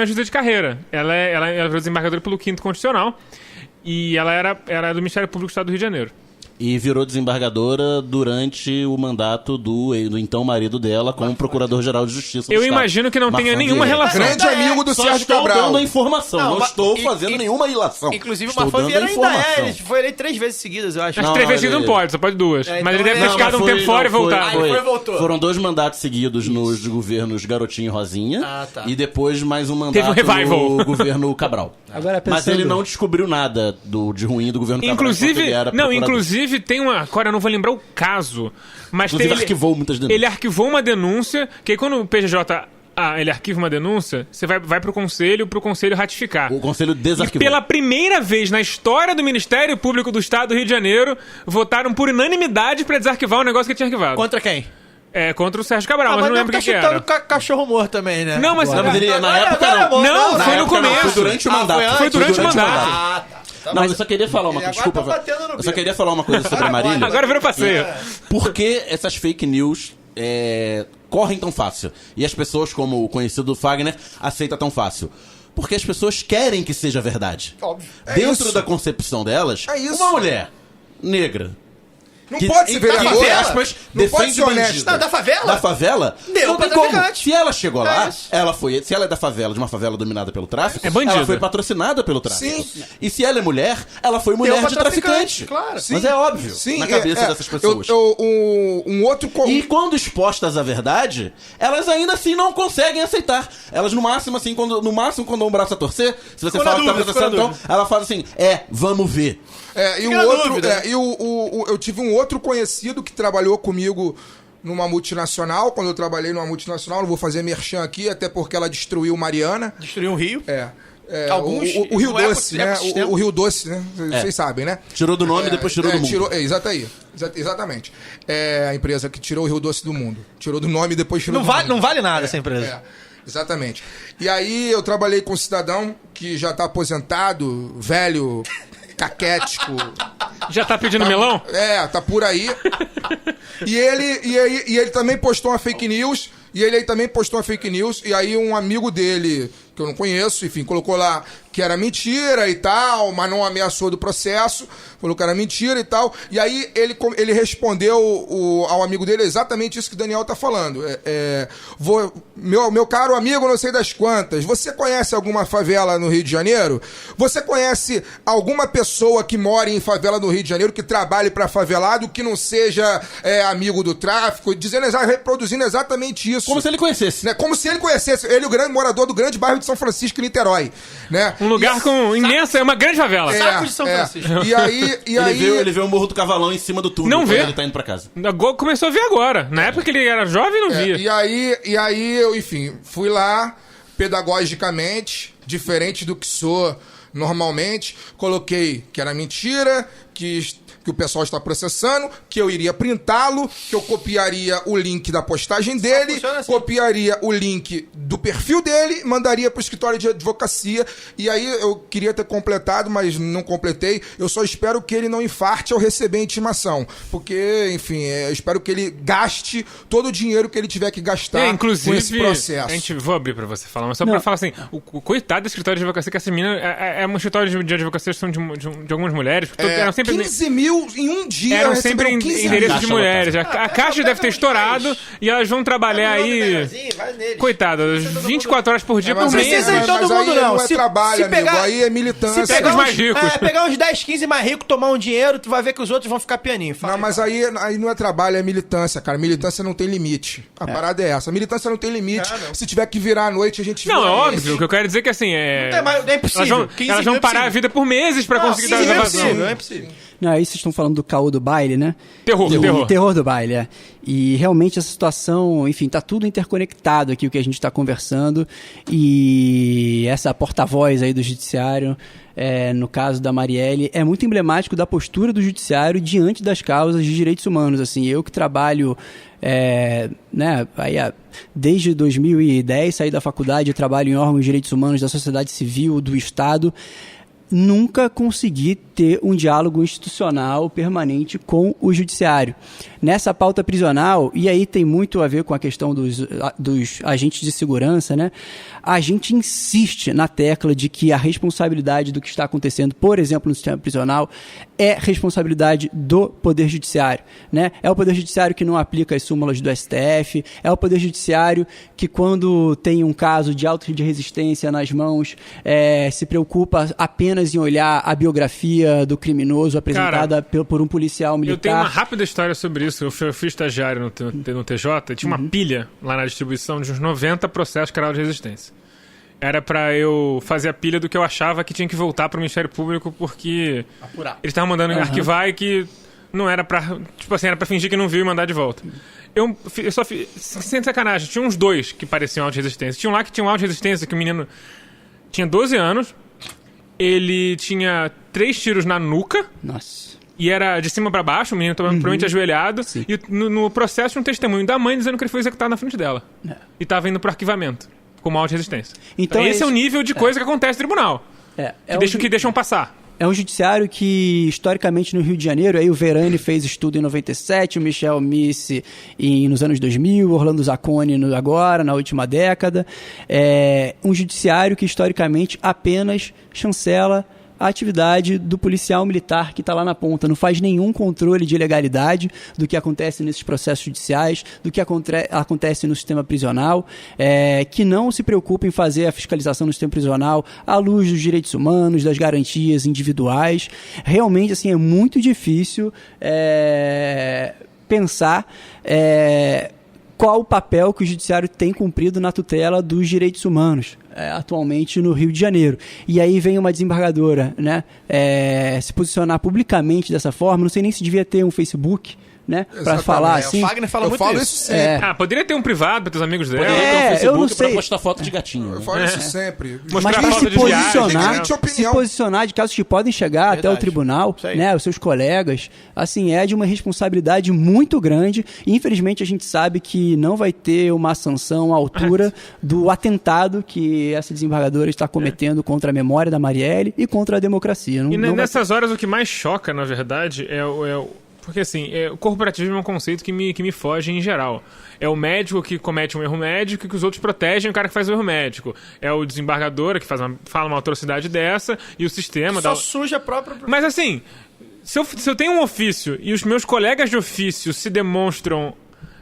juíza de carreira. Ela foi desembargadora pelo 5º Constitucional. E ela era do Ministério Público do Estado do Rio de Janeiro. E virou desembargadora durante o mandato do então marido dela como procurador-geral de justiça do Eu Estado. imagino que não tenha Marcão nenhuma Vieira. relação. Grande amigo do Só Sérgio estou Cabral. dando a informação, não estou fazendo nenhuma ilação. Inclusive, o Estou Marfan dando Vieira a ainda informação. ele foi eleito 3 vezes seguidas, eu acho. Acho Não, que 3 vezes ele- não pode, só pode 2. É, mas ele então deve ter é- ficado um tempo fora e voltar. Ele foi e voltou. Foram 2 mandatos seguidos nos governos Garotinho e Rosinha. Ah, tá. E depois mais um Teve um mandato revival. no governo Cabral. Agora, Mas pensando- ele não descobriu nada de ruim do governo Cabral. enquanto Inclusive, ele era procurador. inclusive tem uma... Agora eu não vou lembrar o caso, mas Inclusive, tem, arquivou muitas denúncias. ele arquivou uma denúncia, que aí quando o PGJ ele arquiva uma denúncia, você vai pro conselho ratificar. O conselho E desarquivou. pela primeira vez na história do Ministério Público do Estado do Rio de Janeiro, votaram por unanimidade pra desarquivar um negócio que tinha arquivado. Contra quem? Contra o Sérgio Cabral, mas não lembro o que era. Cachorro morto também, né? Não, mas- Não, mas ele, na Agora- época agora é não. bom, Não, na foi no época não. começo. Foi durante o Ah, mandato. foi durante o mandato. Ah, tá. Não, eu só queria falar uma Ele coisa. agora Desculpa, tá batendo no eu só bico. queria falar uma coisa sobre a Marília. Agora virou passeio. Por que essas fake news correm tão fácil? E as pessoas, como o conhecido Fagner, aceitam tão fácil? Porque as pessoas querem que seja verdade. Óbvio. É Dentro isso. da concepção delas, É isso. uma mulher negra... Não pode ser vereador. entre aspas, Não pode defende ser honesto. bandido. Não, da favela? Da favela? Deu não pra tem como. traficante. Se ela chegou lá, É isso. se ela é da favela, de uma favela dominada pelo tráfico, É bandida. ela foi patrocinada pelo tráfico. Sim. E se ela é mulher, ela foi mulher pra de traficante. claro. Mas é óbvio, Sim, na cabeça dessas pessoas. Um outro... E quando expostas à verdade, elas ainda assim não conseguem aceitar. Elas no máximo quando dão um braço a torcer, se você Ficou fala na que tá dúvida, acontecendo, ficou na então, ela fala assim, vamos ver. E o Fica na outro... dúvida. Eu tive um outro conhecido que trabalhou comigo numa multinacional. Quando eu trabalhei numa multinacional, não vou fazer merchan aqui, até porque ela destruiu Mariana. Destruiu um rio. Alguns, o Rio não é Doce, né? ecossistema. O Rio Doce, né? Vocês sabem, né? Tirou do nome e depois tirou do mundo. Exatamente. É a empresa que tirou o Rio Doce do mundo. Tirou do nome e depois tirou Não do vale, mundo. não vale nada essa empresa. Exatamente. E aí eu trabalhei com um cidadão que já tá aposentado, velho, caquético. Já tá pedindo melão? Tá por aí. E ele também postou uma fake news. E aí um amigo dele, que eu não conheço, enfim, colocou lá que era mentira e tal, mas não ameaçou do processo, falou que era mentira e tal. E aí ele respondeu ao amigo dele exatamente isso que o Daniel tá falando. Meu caro amigo, não sei das quantas, você conhece alguma favela no Rio de Janeiro? Você conhece alguma pessoa que mora em favela no Rio de Janeiro, que trabalhe para favelado, que não seja amigo do tráfico? Reproduzindo exatamente isso. Como se ele conhecesse. Né? Como se ele conhecesse. Ele, o grande morador do grande bairro de São Francisco, em Niterói. Né? Um lugar com imensa, é uma grande favela. Saco de São Francisco. E aí... Ele vê o Morro do Cavalão em cima do túnel Não quando vê. ele tá indo pra casa. Agora começou a ver agora. Na época que ele era jovem, não via. E aí eu, enfim, fui lá, pedagogicamente, diferente do que sou normalmente, coloquei que era mentira, que o pessoal está processando, que eu iria printá-lo, que eu copiaria o link da postagem dele, funciona assim. copiaria o link do perfil dele, mandaria para o escritório de advocacia, e aí eu queria ter completado, mas não completei. Eu só espero que ele não infarte ao receber a intimação, porque, enfim, eu espero que ele gaste todo o dinheiro que ele tiver que gastar Inclusive, com esse processo. vou abrir pra você falar, mas só Não. pra falar assim, o coitado do escritório de advocacia, que essa menina é um escritório de advocacia que são de algumas mulheres, porque eram sempre... 15 mil em um dia. Eram sempre receberam 15 endereços mil. de mulheres. A caixa deve ter estourado e elas vão trabalhar aí. Coitadas, 24 horas por dia, por Mas mês. precisa né? de todo mundo, aí não. é Se- trabalho, se amigo. pegar- Aí é militância. Pega os mais ricos. Pegar uns 10, 15 mais ricos, tomar um dinheiro, tu vai ver que os outros vão ficar pianinho. Fala. Não, mas aí não é trabalho, é militância, cara. Militância não tem limite. A parada é essa. A militância não tem limite. Não. Se tiver que virar à noite, a gente Não, vira é à noite. óbvio. O que eu quero dizer é que assim, É impossível. elas 15 vão mil é parar a impossível. vida por meses pra conseguir dar Sim, essa é vazão. impossível, é impossível. Não, aí vocês estão falando do caô do baile, né? Terror. Terror do baile, é. E realmente essa situação, enfim, tá tudo interconectado aqui, o que a gente está conversando. E essa porta-voz aí do judiciário, no caso da Marielle, é muito emblemático da postura do judiciário diante das causas de direitos humanos. Assim, eu que trabalho... desde 2010, saí da faculdade, trabalho em órgãos de direitos humanos da sociedade civil, do Estado. nunca conseguir ter um diálogo institucional permanente com o judiciário. Nessa pauta prisional, e aí tem muito a ver com a questão dos agentes de segurança, né? A gente insiste na tecla de que a responsabilidade do que está acontecendo, por exemplo, no sistema prisional, é responsabilidade do Poder Judiciário, né? É o Poder Judiciário que não aplica as súmulas do STF, é o Poder Judiciário que, quando tem um caso de auto de resistência nas mãos, se preocupa apenas em olhar a biografia do criminoso apresentada por um policial militar. Eu tenho uma rápida história sobre isso. Eu fui estagiário no TJ, tinha uma pilha lá na distribuição de uns 90 processos que era de resistência. Era pra eu fazer a pilha do que eu achava que tinha que voltar pro Ministério Público porque eles estavam mandando arquivar e que não era pra... Tipo assim, era pra fingir que não viu e mandar de volta. Eu só fiz... Sem sacanagem, tinha uns 2 que pareciam auto de resistência. Tinha um lá que tinha um auto de resistência que o menino tinha 12 anos, ele tinha 3 tiros na nuca. Nossa. E era de cima pra baixo, o menino estava provavelmente ajoelhado. Sim. E no processo tinha um testemunho da mãe dizendo que ele foi executado na frente dela. E estava indo pro arquivamento, como auto de resistência. Então esse é o nível de coisa que acontece no tribunal. Que deixam passar. É um judiciário que, historicamente, no Rio de Janeiro, aí o Verani fez estudo em 97, o Michel Missi nos anos 2000, o Orlando Zacconi agora, na última década. É um judiciário que, historicamente, apenas chancela a atividade do policial militar que está lá na ponta. Não faz nenhum controle de legalidade do que acontece nesses processos judiciais, do que acontece no sistema prisional, que não se preocupa em fazer a fiscalização no sistema prisional à luz dos direitos humanos, das garantias individuais. Realmente, assim, é muito difícil pensar qual o papel que o judiciário tem cumprido na tutela dos direitos humanos atualmente no Rio de Janeiro. E aí vem uma desembargadora, né, se posicionar publicamente dessa forma. Não sei nem se devia ter um Facebook, né, para falar assim. O Fagner fala muito isso sempre. Poderia ter um privado para teus amigos dela. Poderia ter um Facebook eu não sei. pra postar foto de gatinho. Eu falo isso sempre. Mostrar Mas foto de viagem. se posicionar de casos que podem chegar até o tribunal, né, os seus colegas, assim, é de uma responsabilidade muito grande. E, infelizmente, a gente sabe que não vai ter uma sanção à altura do atentado que essa desembargadora está cometendo contra a memória da Marielle e contra a democracia. Nessas horas, o que mais choca, na verdade, porque assim, o corporativismo é um conceito que me foge em geral. É o médico que comete um erro médico e que os outros protegem o cara que faz o erro médico. É o desembargador que fala uma atrocidade dessa e o sistema... Só suja a própria... Mas assim, se eu tenho um ofício e os meus colegas de ofício se demonstram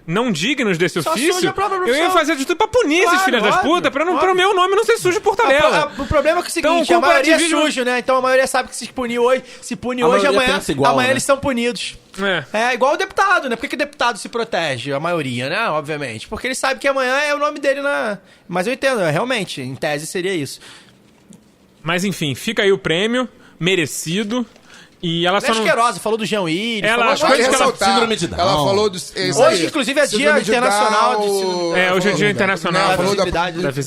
não dignos desse ofício, eu ia fazer de tudo pra punir esses filhos das putas, pra o meu nome não ser sujo por tabela. O problema é que é o seguinte, a maioria é sujo, né? Então a maioria sabe que se pune hoje, amanhã eles são punidos. É igual o deputado, né? Por que o deputado se protege? A maioria, né? Obviamente. Porque ele sabe que amanhã é o nome dele na... Mas eu entendo, realmente, em tese seria isso. Mas enfim, fica aí o prêmio, merecido. E ela só Queiroz falou do Jean Willis. Síndrome de Down. Ela falou hoje, inclusive, é dia internacional hoje é dia internacional.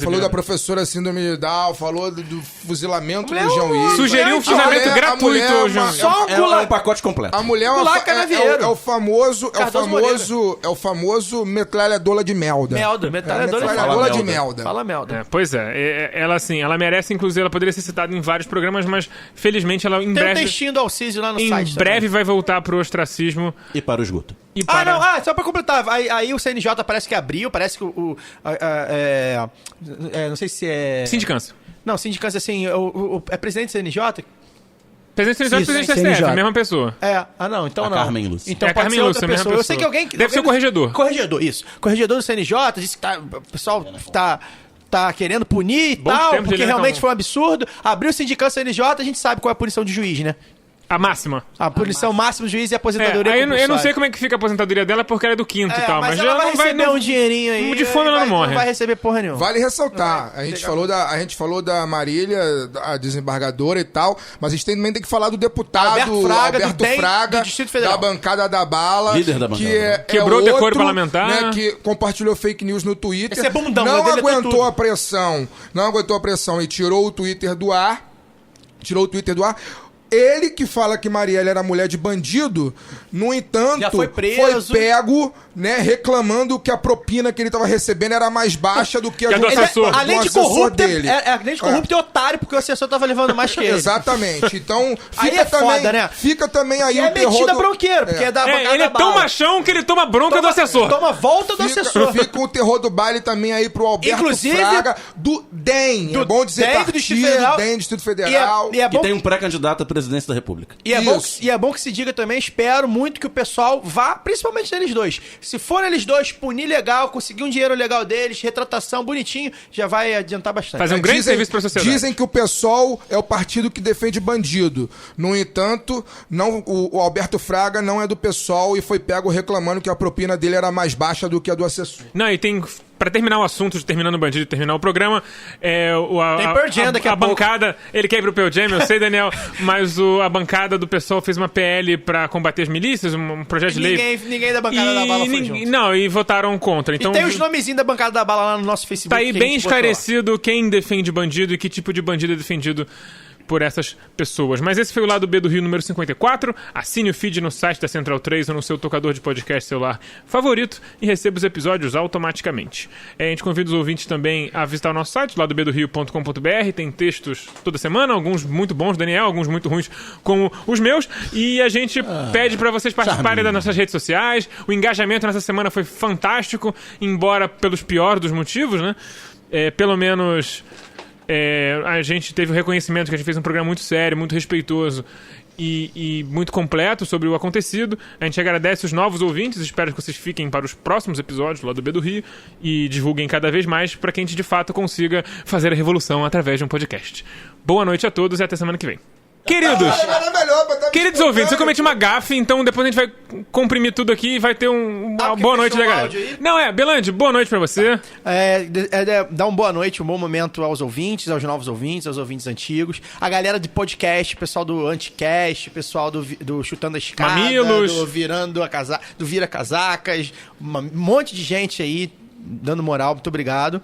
Falou da professora Síndrome de Down, falou do fuzilamento do Jean Willis. Sugeriu um fuzilamento gratuito hoje. É um pacote completo. A mulher é o famoso metralhadora de melda. Metralhadora de melda. Fala melda. Pois é. Ela, assim, ela merece, inclusive, ela poderia ser citada em vários programas, mas, felizmente, ela em breve... Tem um textinho do Alcides lá no site. Em breve vai voltar pro ostracismo. E para o esgoto. Só pra completar. Aí o CNJ parece que abriu, parece que não sei se é... Sindicância. Não, sindicância, assim, é presidente do CNJ? Presidente do CNJ e presidente do STF, a mesma pessoa. Não, então não. Carmen Lúcia. Então pode Carmen ser Lúcia, outra mesma pessoa. pessoa. Eu sei que alguém... Deve ser o corregedor. Corregedor, isso. Corregedor do CNJ, disse que o pessoal tá querendo punir e tal, porque realmente foi um absurdo. Abriu o sindicância CNJ, a gente sabe qual é a punição de juiz, né? A máxima. A punição máxima do juiz e a aposentadoria eu não sei como é que fica a aposentadoria dela, porque ela é do quinto e tal. Mas ela já vai não vai receber um dinheirinho aí. De fome ela não morre. Não vai receber porra nenhuma. Vale ressaltar, a gente falou da Marília, a desembargadora e tal, mas a gente também tem que falar do deputado Alberto Fraga, do Distrito Federal, da bancada da bala, líder da bancada, quebrou o decoro parlamentar, né, que compartilhou fake news no Twitter. Esse é bundão, não aguentou a pressão e tirou o Twitter do ar. Ele que fala que Marielle era mulher de bandido, no entanto, Já foi preso. pego, né, reclamando que a propina que ele tava recebendo era mais baixa do que a Que é do do assessor. Além de assessor corrupto, dele. além de corrupto e otário, porque o assessor tava levando mais que ele. Exatamente. Então, Aí fica é também, foda, né? fica também aí E o é terror metida do... bronqueiro, porque é da bancada Ele é da tão bala. machão que ele toma bronca do assessor. Toma volta do assessor. Fica o terror do baile também aí pro Alberto Inclusive, Fraga, do DEM. do É bom dizer DEM do Distrito partido, Federal. DEM, Distrito Federal. E é Que bom tem um pré-candidato à presidência da República. E é, bom Isso. que, e é bom que se diga também, espero muito que o pessoal vá, principalmente neles dois. Se for neles dois, punir legal, conseguir um dinheiro legal deles, retratação bonitinho, já vai adiantar bastante. Fazer um grande serviço pra sociedade. Dizem que o PSOL é o partido que defende bandido. No entanto, não, o Alberto Fraga não é do PSOL e foi pego reclamando que a propina dele era mais baixa do que a do assessor. Não, e tem... Pra terminar o assunto de Terminando o Bandido e terminar o programa, Tem Pearl Jam daqui a pouco. bancada... Ele quer ir pro Pearl Jam, eu sei, Daniel, mas a bancada do pessoal fez uma PL pra combater as milícias, um projeto de lei. Ninguém da bancada da bala foi junto. Não, e votaram contra. Então, E tem os nomezinhos da bancada da bala lá no nosso Facebook. tá aí que a bem gente botou lá. esclarecido quem defende bandido e que tipo de bandido é defendido por essas pessoas. Mas esse foi o Lado B do Rio número 54. Assine o feed no site da Central 3 ou no seu tocador de podcast celular favorito e receba os episódios automaticamente. A gente convida os ouvintes também a visitar o nosso site, ladobedorio.com.br. Tem textos toda semana, alguns muito bons, Daniel, alguns muito ruins, como os meus. E a gente pede para vocês participarem das nossas redes sociais. O engajamento nessa semana foi fantástico, embora pelos piores dos motivos, né? Pelo menos... a gente teve o reconhecimento que a gente fez um programa muito sério, muito respeitoso e muito completo sobre o acontecido. A gente agradece os novos ouvintes, espero que vocês fiquem para os próximos episódios lá do B do Rio e divulguem cada vez mais para que a gente de fato consiga fazer a revolução através de um podcast. Boa noite a todos e até semana que vem. Queridos, queridos ouvintes, eu cometi uma gafe, então depois a gente vai comprimir tudo aqui e vai ter uma boa noite da galera. Não, Belande, boa noite pra você. Dá uma boa noite, um bom momento aos ouvintes, aos novos ouvintes, aos ouvintes antigos, a galera de podcast, pessoal do Anticast, pessoal do Chutando a Escada, Mamilos. do Virando a Casa, do Vira Casacas, um monte de gente aí dando moral, muito obrigado.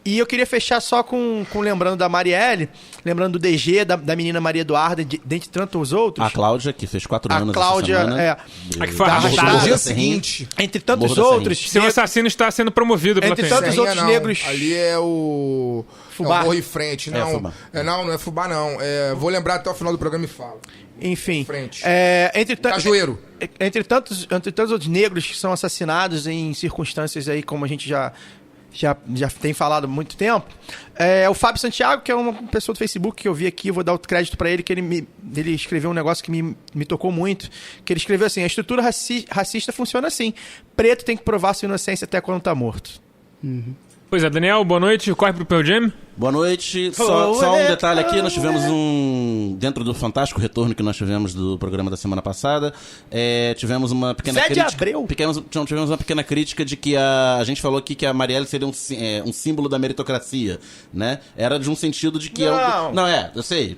E eu queria fechar só com lembrando da Marielle, lembrando do DG, da menina Maria Eduarda, dentre tantos outros. A Cláudia, que fez 4 anos A Cláudia, essa semana. A que foi Da arrastada. No arrastada. dia seguinte. Entre tantos Morro da outros. Seu assassino está sendo promovido pela Entre PM. tantos outros não. negros. Ali é o... Fubá. É o Morro em Frente. Não, Fubá. não é Fubá, não. Vou lembrar até o final do programa e falo. Enfim. Frente. Cajueiro. Cajueiro. Entre tantos outros negros que são assassinados em circunstâncias aí, como a gente já tem falado há muito tempo, o Fábio Santiago, que é uma pessoa do Facebook que eu vi aqui, eu vou dar o crédito pra ele, que ele escreveu um negócio que me tocou muito, que ele escreveu assim: a estrutura racista funciona assim, preto tem que provar sua inocência até quando tá morto. Pois é, Daniel, boa noite, corre pro Pearl Jam. Boa noite. Só um detalhe aqui, nós tivemos dentro do fantástico retorno que nós tivemos do programa da semana passada, tivemos uma pequena Zé de crítica. Abreu. Tivemos uma pequena crítica de que a gente falou aqui que a Marielle seria um símbolo da meritocracia, né? Era de um sentido de que... eu sei.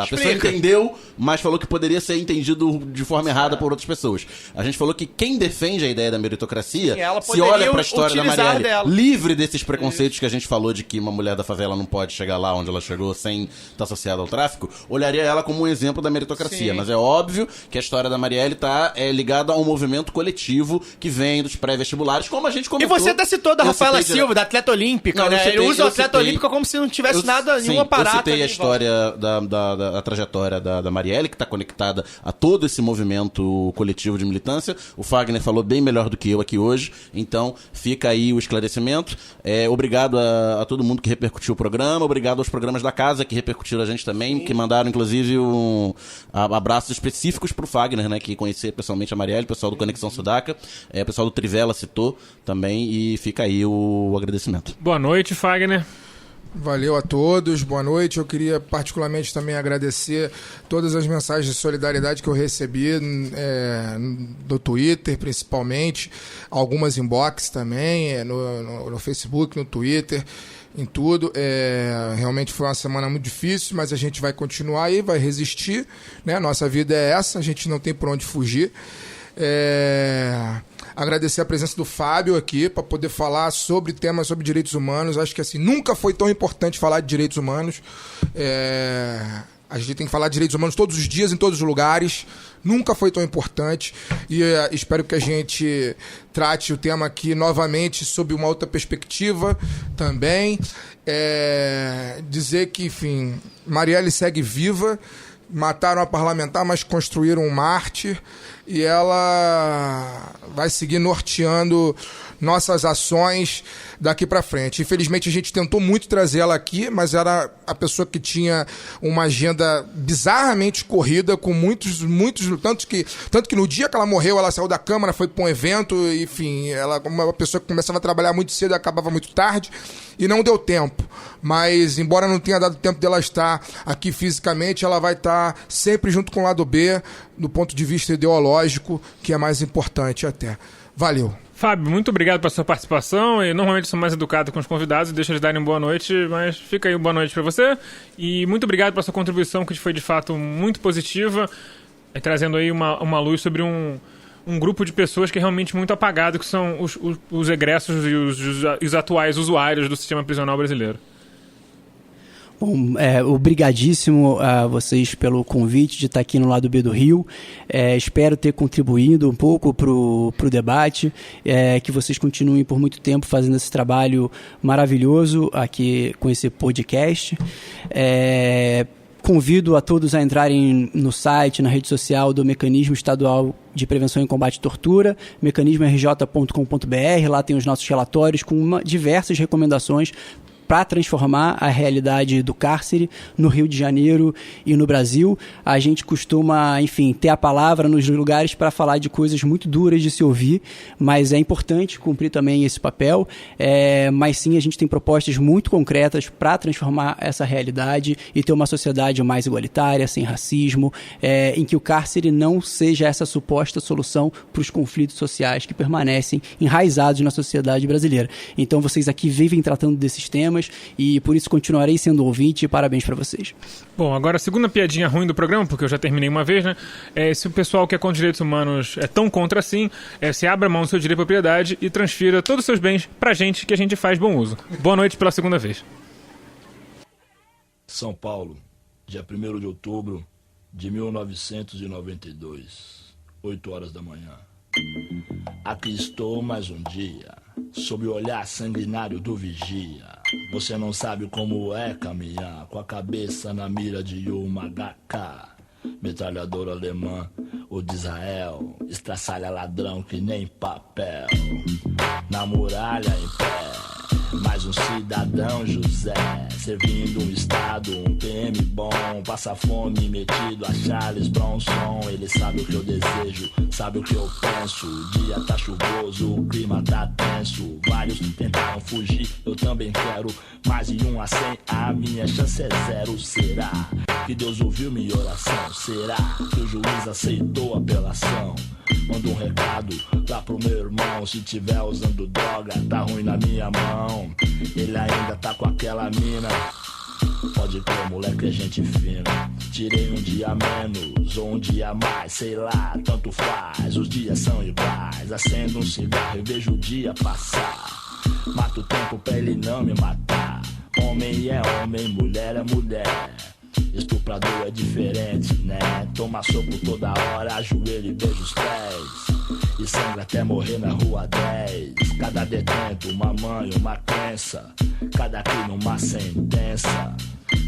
A pessoa entendeu, mas falou que poderia ser entendido de forma errada por outras pessoas. A gente falou que quem defende a ideia da meritocracia, Sim, ela se poderia olha pra história da utilizar Marielle, dela. livre desses preconceitos que a gente falou de que uma mulher da favela não pode chegar lá onde ela chegou sem estar associada ao tráfico, olharia ela como um exemplo da meritocracia. Sim. Mas é óbvio que a história da Marielle tá ligada a um movimento coletivo que vem dos pré-vestibulares, como a gente E comentou. você até citou da Eu Rafaela citei Silva, da atleta olímpica, Não, né? eu citei- Ele usa o eu atleta citei- olímpica como se não tivesse nada, Sim, nenhum aparato. eu citei ali a em volta. história da trajetória da Marielle, que está conectada a todo esse movimento coletivo de militância. O Fagner falou bem melhor do que eu aqui hoje, então fica aí o esclarecimento. Obrigado a todo mundo que repercutiu o programa, obrigado aos programas da casa que repercutiram a gente também, que mandaram inclusive abraços específicos pro Fagner, né, que conhecia pessoalmente a Marielle, pessoal do Conexão Sudaca, pessoal do Trivela citou também, e fica aí o agradecimento. Boa noite, Fagner. Valeu a todos, boa noite. Eu queria particularmente também agradecer todas as mensagens de solidariedade que eu recebi do Twitter, principalmente, algumas inbox também, no Facebook, no Twitter, em tudo. Realmente foi uma semana muito difícil, mas a gente vai continuar aí, vai resistir, né? Nossa vida é essa, a gente não tem por onde fugir. Agradecer a presença do Fábio aqui para poder falar sobre temas sobre direitos humanos. Acho que assim nunca foi tão importante falar de direitos humanos. A gente tem que falar de direitos humanos todos os dias, em todos os lugares. Nunca foi tão importante. E espero que a gente trate o tema aqui novamente sob uma outra perspectiva também. Dizer que, enfim, Marielle segue viva. Mataram a parlamentar, mas construíram um mártir. E ela vai seguir norteando nossas ações daqui para frente. Infelizmente, a gente tentou muito trazer ela aqui, mas era a pessoa que tinha uma agenda bizarramente corrida, com muitos... Tanto que no dia que ela morreu, ela saiu da Câmara, foi para um evento, enfim, ela uma pessoa que começava a trabalhar muito cedo e acabava muito tarde, e não deu tempo. Mas, embora não tenha dado tempo dela estar aqui fisicamente, ela vai estar sempre junto com o lado B, do ponto de vista ideológico, que é mais importante até. Valeu. Fábio, muito obrigado pela sua participação. E normalmente sou mais educado com os convidados e deixo eles darem boa noite, mas fica aí boa noite para você. E muito obrigado pela sua contribuição, que foi de fato muito positiva, trazendo aí uma luz sobre um grupo de pessoas que é realmente muito apagado, que são os egressos e os atuais usuários do sistema prisional brasileiro. Bom, obrigadíssimo a vocês pelo convite de estar aqui no Lado B do Rio. Espero ter contribuído um pouco para o debate, que vocês continuem por muito tempo fazendo esse trabalho maravilhoso aqui com esse podcast. Convido a todos a entrarem no site, na rede social do Mecanismo Estadual de Prevenção e Combate à Tortura, mecanismorj.com.br. Lá tem os nossos relatórios com diversas recomendações para transformar a realidade do cárcere no Rio de Janeiro e no Brasil. A gente costuma, enfim, ter a palavra nos lugares para falar de coisas muito duras de se ouvir, mas é importante cumprir também esse papel. Mas sim, a gente tem propostas muito concretas para transformar essa realidade e ter uma sociedade mais igualitária, sem racismo, em que o cárcere não seja essa suposta solução para os conflitos sociais que permanecem enraizados na sociedade brasileira. Então, vocês aqui vivem tratando desses temas, e por isso continuarei sendo ouvinte, e parabéns para vocês. Bom, agora a segunda piadinha ruim do programa, porque eu já terminei uma vez, né? Se o pessoal que é contra direitos humanos é tão contra assim, se abra mão do seu direito de propriedade e transfira todos os seus bens pra gente, que a gente faz bom uso. Boa noite pela segunda vez. São Paulo, dia 1º de outubro de 1992, 8 horas da manhã. Aqui estou mais um dia, sob o olhar sanguinário do vigia. Você não sabe como é caminhar com a cabeça na mira de uma HK. Metralhadora alemã ou de Israel, estraçalha ladrão que nem papel. Na muralha em pé, mais um cidadão José, servindo um estado, um PM bom, passa fome metido a Charles Bronson. Ele sabe o que eu desejo, sabe o que eu penso. O dia tá chuvoso, o clima tá tenso. Vários tentaram fugir, eu também quero. Mais de 1 a 100, a minha chance é 0. Será que Deus ouviu minha oração? Será que o juiz aceitou a apelação? Manda um recado lá pro meu irmão. Se tiver usando droga, tá ruim na minha mão. Ele ainda tá com aquela mina. Pode crer, moleque, é gente fina. Tirei um dia menos ou um dia mais, sei lá, tanto faz. Os dias são iguais. Acendo um cigarro e vejo o dia passar. Mato o tempo pra ele não me matar. Homem é homem, mulher é mulher. Estuprador é diferente, né? Toma soco toda hora, ajoelho e beija os pés. E sangra até morrer na rua 10. Cada detento, uma mãe, uma crença. Cada crime, uma sentença.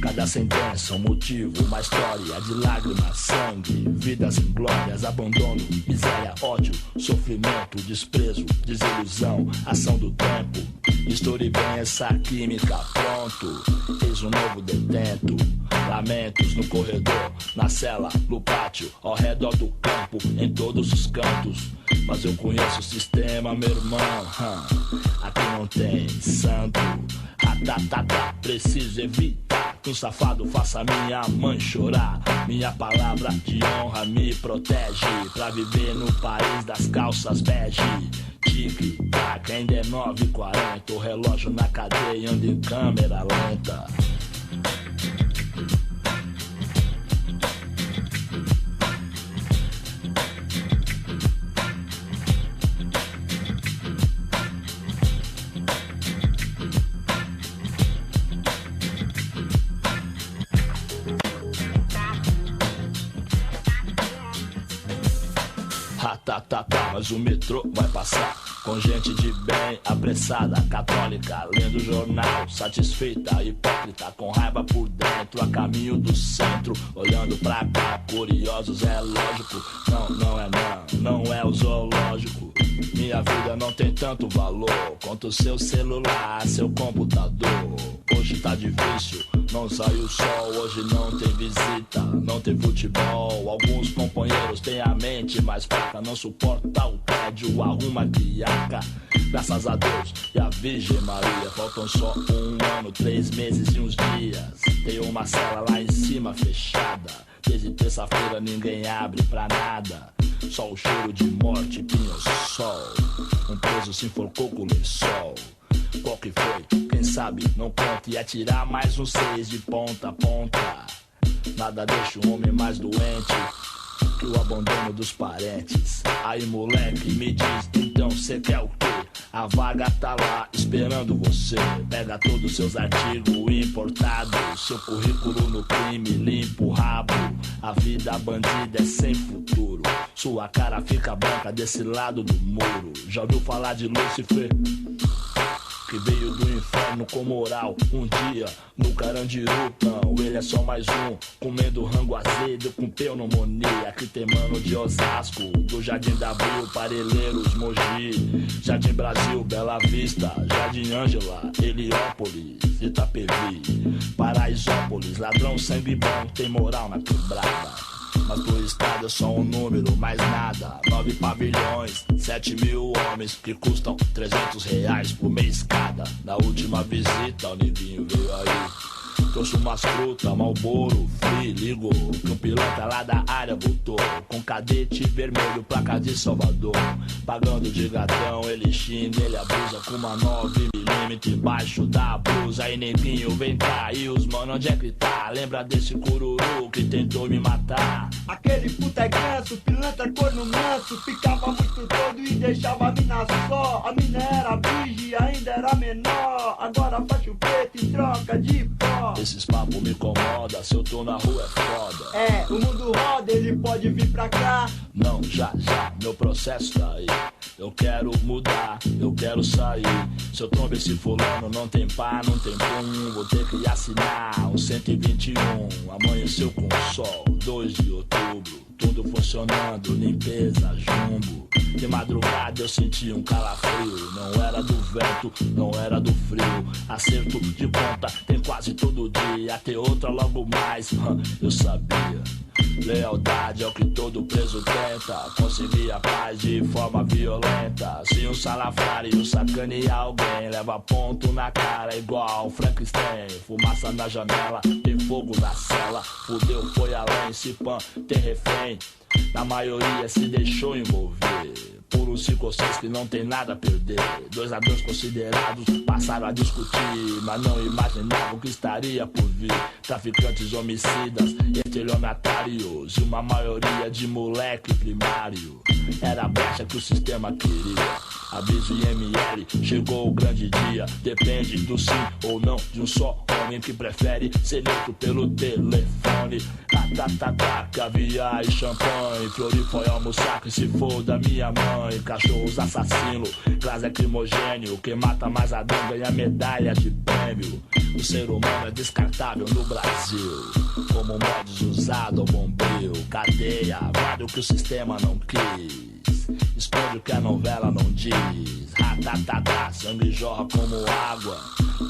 Cada sentença, um motivo, uma história de lágrimas, sangue, vidas inglórias, abandono, miséria, ódio, sofrimento, desprezo, desilusão, ação do tempo. Misture bem essa química, pronto. Eis um novo detento. Lamentos no corredor, na cela, no pátio, ao redor do campo, em todos os cantos. Mas eu conheço o sistema, meu irmão. Aqui não tem santo. Preciso evitar que um safado faça minha mãe chorar. Minha palavra de honra me protege pra viver no país das calças bege. Tic-tac, ainda é 9h40. O relógio na cadeia anda em câmera lenta. Mas o metrô vai passar com gente de bem, apressada, católica, lendo jornal, satisfeita, hipócrita, com raiva por dentro, a caminho do centro, olhando pra cá, curiosos, é lógico. Não é o zoológico. Minha vida não tem tanto valor quanto o seu celular, seu computador. Hoje tá difícil, não sai o sol, hoje não tem visita, não tem futebol. Alguns companheiros têm a mente mais fraca, não suporta o tédio, arruma guiaca. Graças a Deus e a Virgem Maria, faltam só 1 ano, 3 meses e uns dias. Tem uma cela lá em cima fechada, desde terça-feira ninguém abre pra nada. Só o cheiro de morte, pinho-sol. Um preso se enforcou com lençol. Qual que foi? Quem sabe? Não conta. E atirar mais um 6 de ponta a ponta. Nada deixa o homem mais doente que o abandono dos parentes. Aí moleque, me diz, então cê quer o quê? A vaga tá lá esperando você. Pega todos os seus artigos importados, seu currículo no crime, limpa o rabo. A vida bandida é sem futuro, sua cara fica branca desse lado do muro. Já ouviu falar de Lúcifer? Que veio do inferno com moral. Um dia no Carandiru, não, ele é só mais um, comendo rango azedo com pneumonia. Aqui tem mano de Osasco, do Jardim da Abril, Parelheiros, Mogi, Jardim Brasil, Bela Vista, Jardim Ângela, Heliópolis, Itapevi, Paraisópolis. Ladrão sangue bom tem moral na quebrada. Mas pro estado é só um número, mais nada. 9 pavilhões, 7.000 homens que custam R$300 por mês cada. Na última visita o neguinho veio aí, trouxe umas frutas, Marlboro, Free, ligou que um pilantra lá da área voltou com cadete vermelho, placa de Salvador. Pagando de gatão, ele xinga, ele abusa com uma 9mm embaixo da blusa. Aí neguinho vem cá, e os mano onde é que tá? Lembra desse cururu que tentou me matar? Aquele puta é ganso, pilantra corno manso, ficava muito doido e deixava a mina só. A mina era virgem, ainda era menor, agora faz o preto em troca de pó. Esses papos me incomoda, se eu tô na rua é foda. É, o mundo roda, ele pode vir pra cá. Não, já, meu processo tá aí. Eu quero mudar, eu quero sair. Se eu trombo esse fulano, não tem pá, não tem pum. Vou ter que assinar um 121. Amanheceu com sol, 2 de outubro, tudo funcionando, limpeza, jumbo. De madrugada eu senti um calafrio. Não era do vento, não era do frio. Acerto de conta tem quase todo dia. Tem outra logo mais, eu sabia. Lealdade é o que todo preso tenta, conseguir a paz de forma violenta. Se um salafrário sacanear alguém, leva ponto na cara igual Frankenstein. Fumaça na janela, tem fogo na cela. Fudeu, foi além, se pan, tem refém. Na maioria se deixou envolver por uns 5 ou 6 que não tem nada a perder. 2 ladrões considerados passaram a discutir, mas não imaginavam que estaria por vir. Traficantes, homicidas, estelionatários e uma maioria de moleque primário. Era a brecha que o sistema queria. Aviso IML, chegou o grande dia. Depende do sim ou não de um só homem que prefere ser neutro pelo telefone. Caviar e champanhe, Flori foi almoçar que se for da minha mãe. Cachorros assassinos, gás lacrimogênio, quem mata mais Adão ganha medalha de prêmio. O ser humano é descartável no Brasil, como modos usado ao bombril. Cadeia, guarda o que o sistema não quis, esconde o que a novela não diz. Sangue jorra como água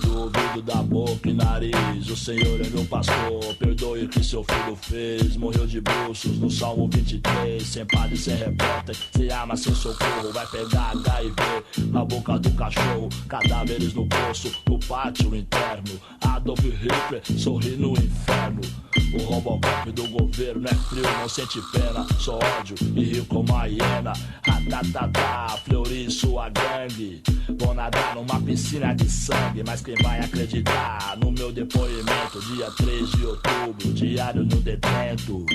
do ouvido, da boca e nariz. O Senhor é meu pastor, perdoe o que seu filho fez. Morreu de bruços no Salmo 23, sem padre, sem repórter, sem arma, sem socorro. Vai pegar HIV na boca do cachorro. Cadáveres no poço, no pátio interno. Adolf Hitler sorri no inferno. O Robocop do governo é frio, não sente pena, só ódio e rio como a hiena. Fleury e sua gangue vão nadar numa piscina de sangue. Mas quem vai acreditar no meu depoimento? Dia 3 de outubro, diário no detento.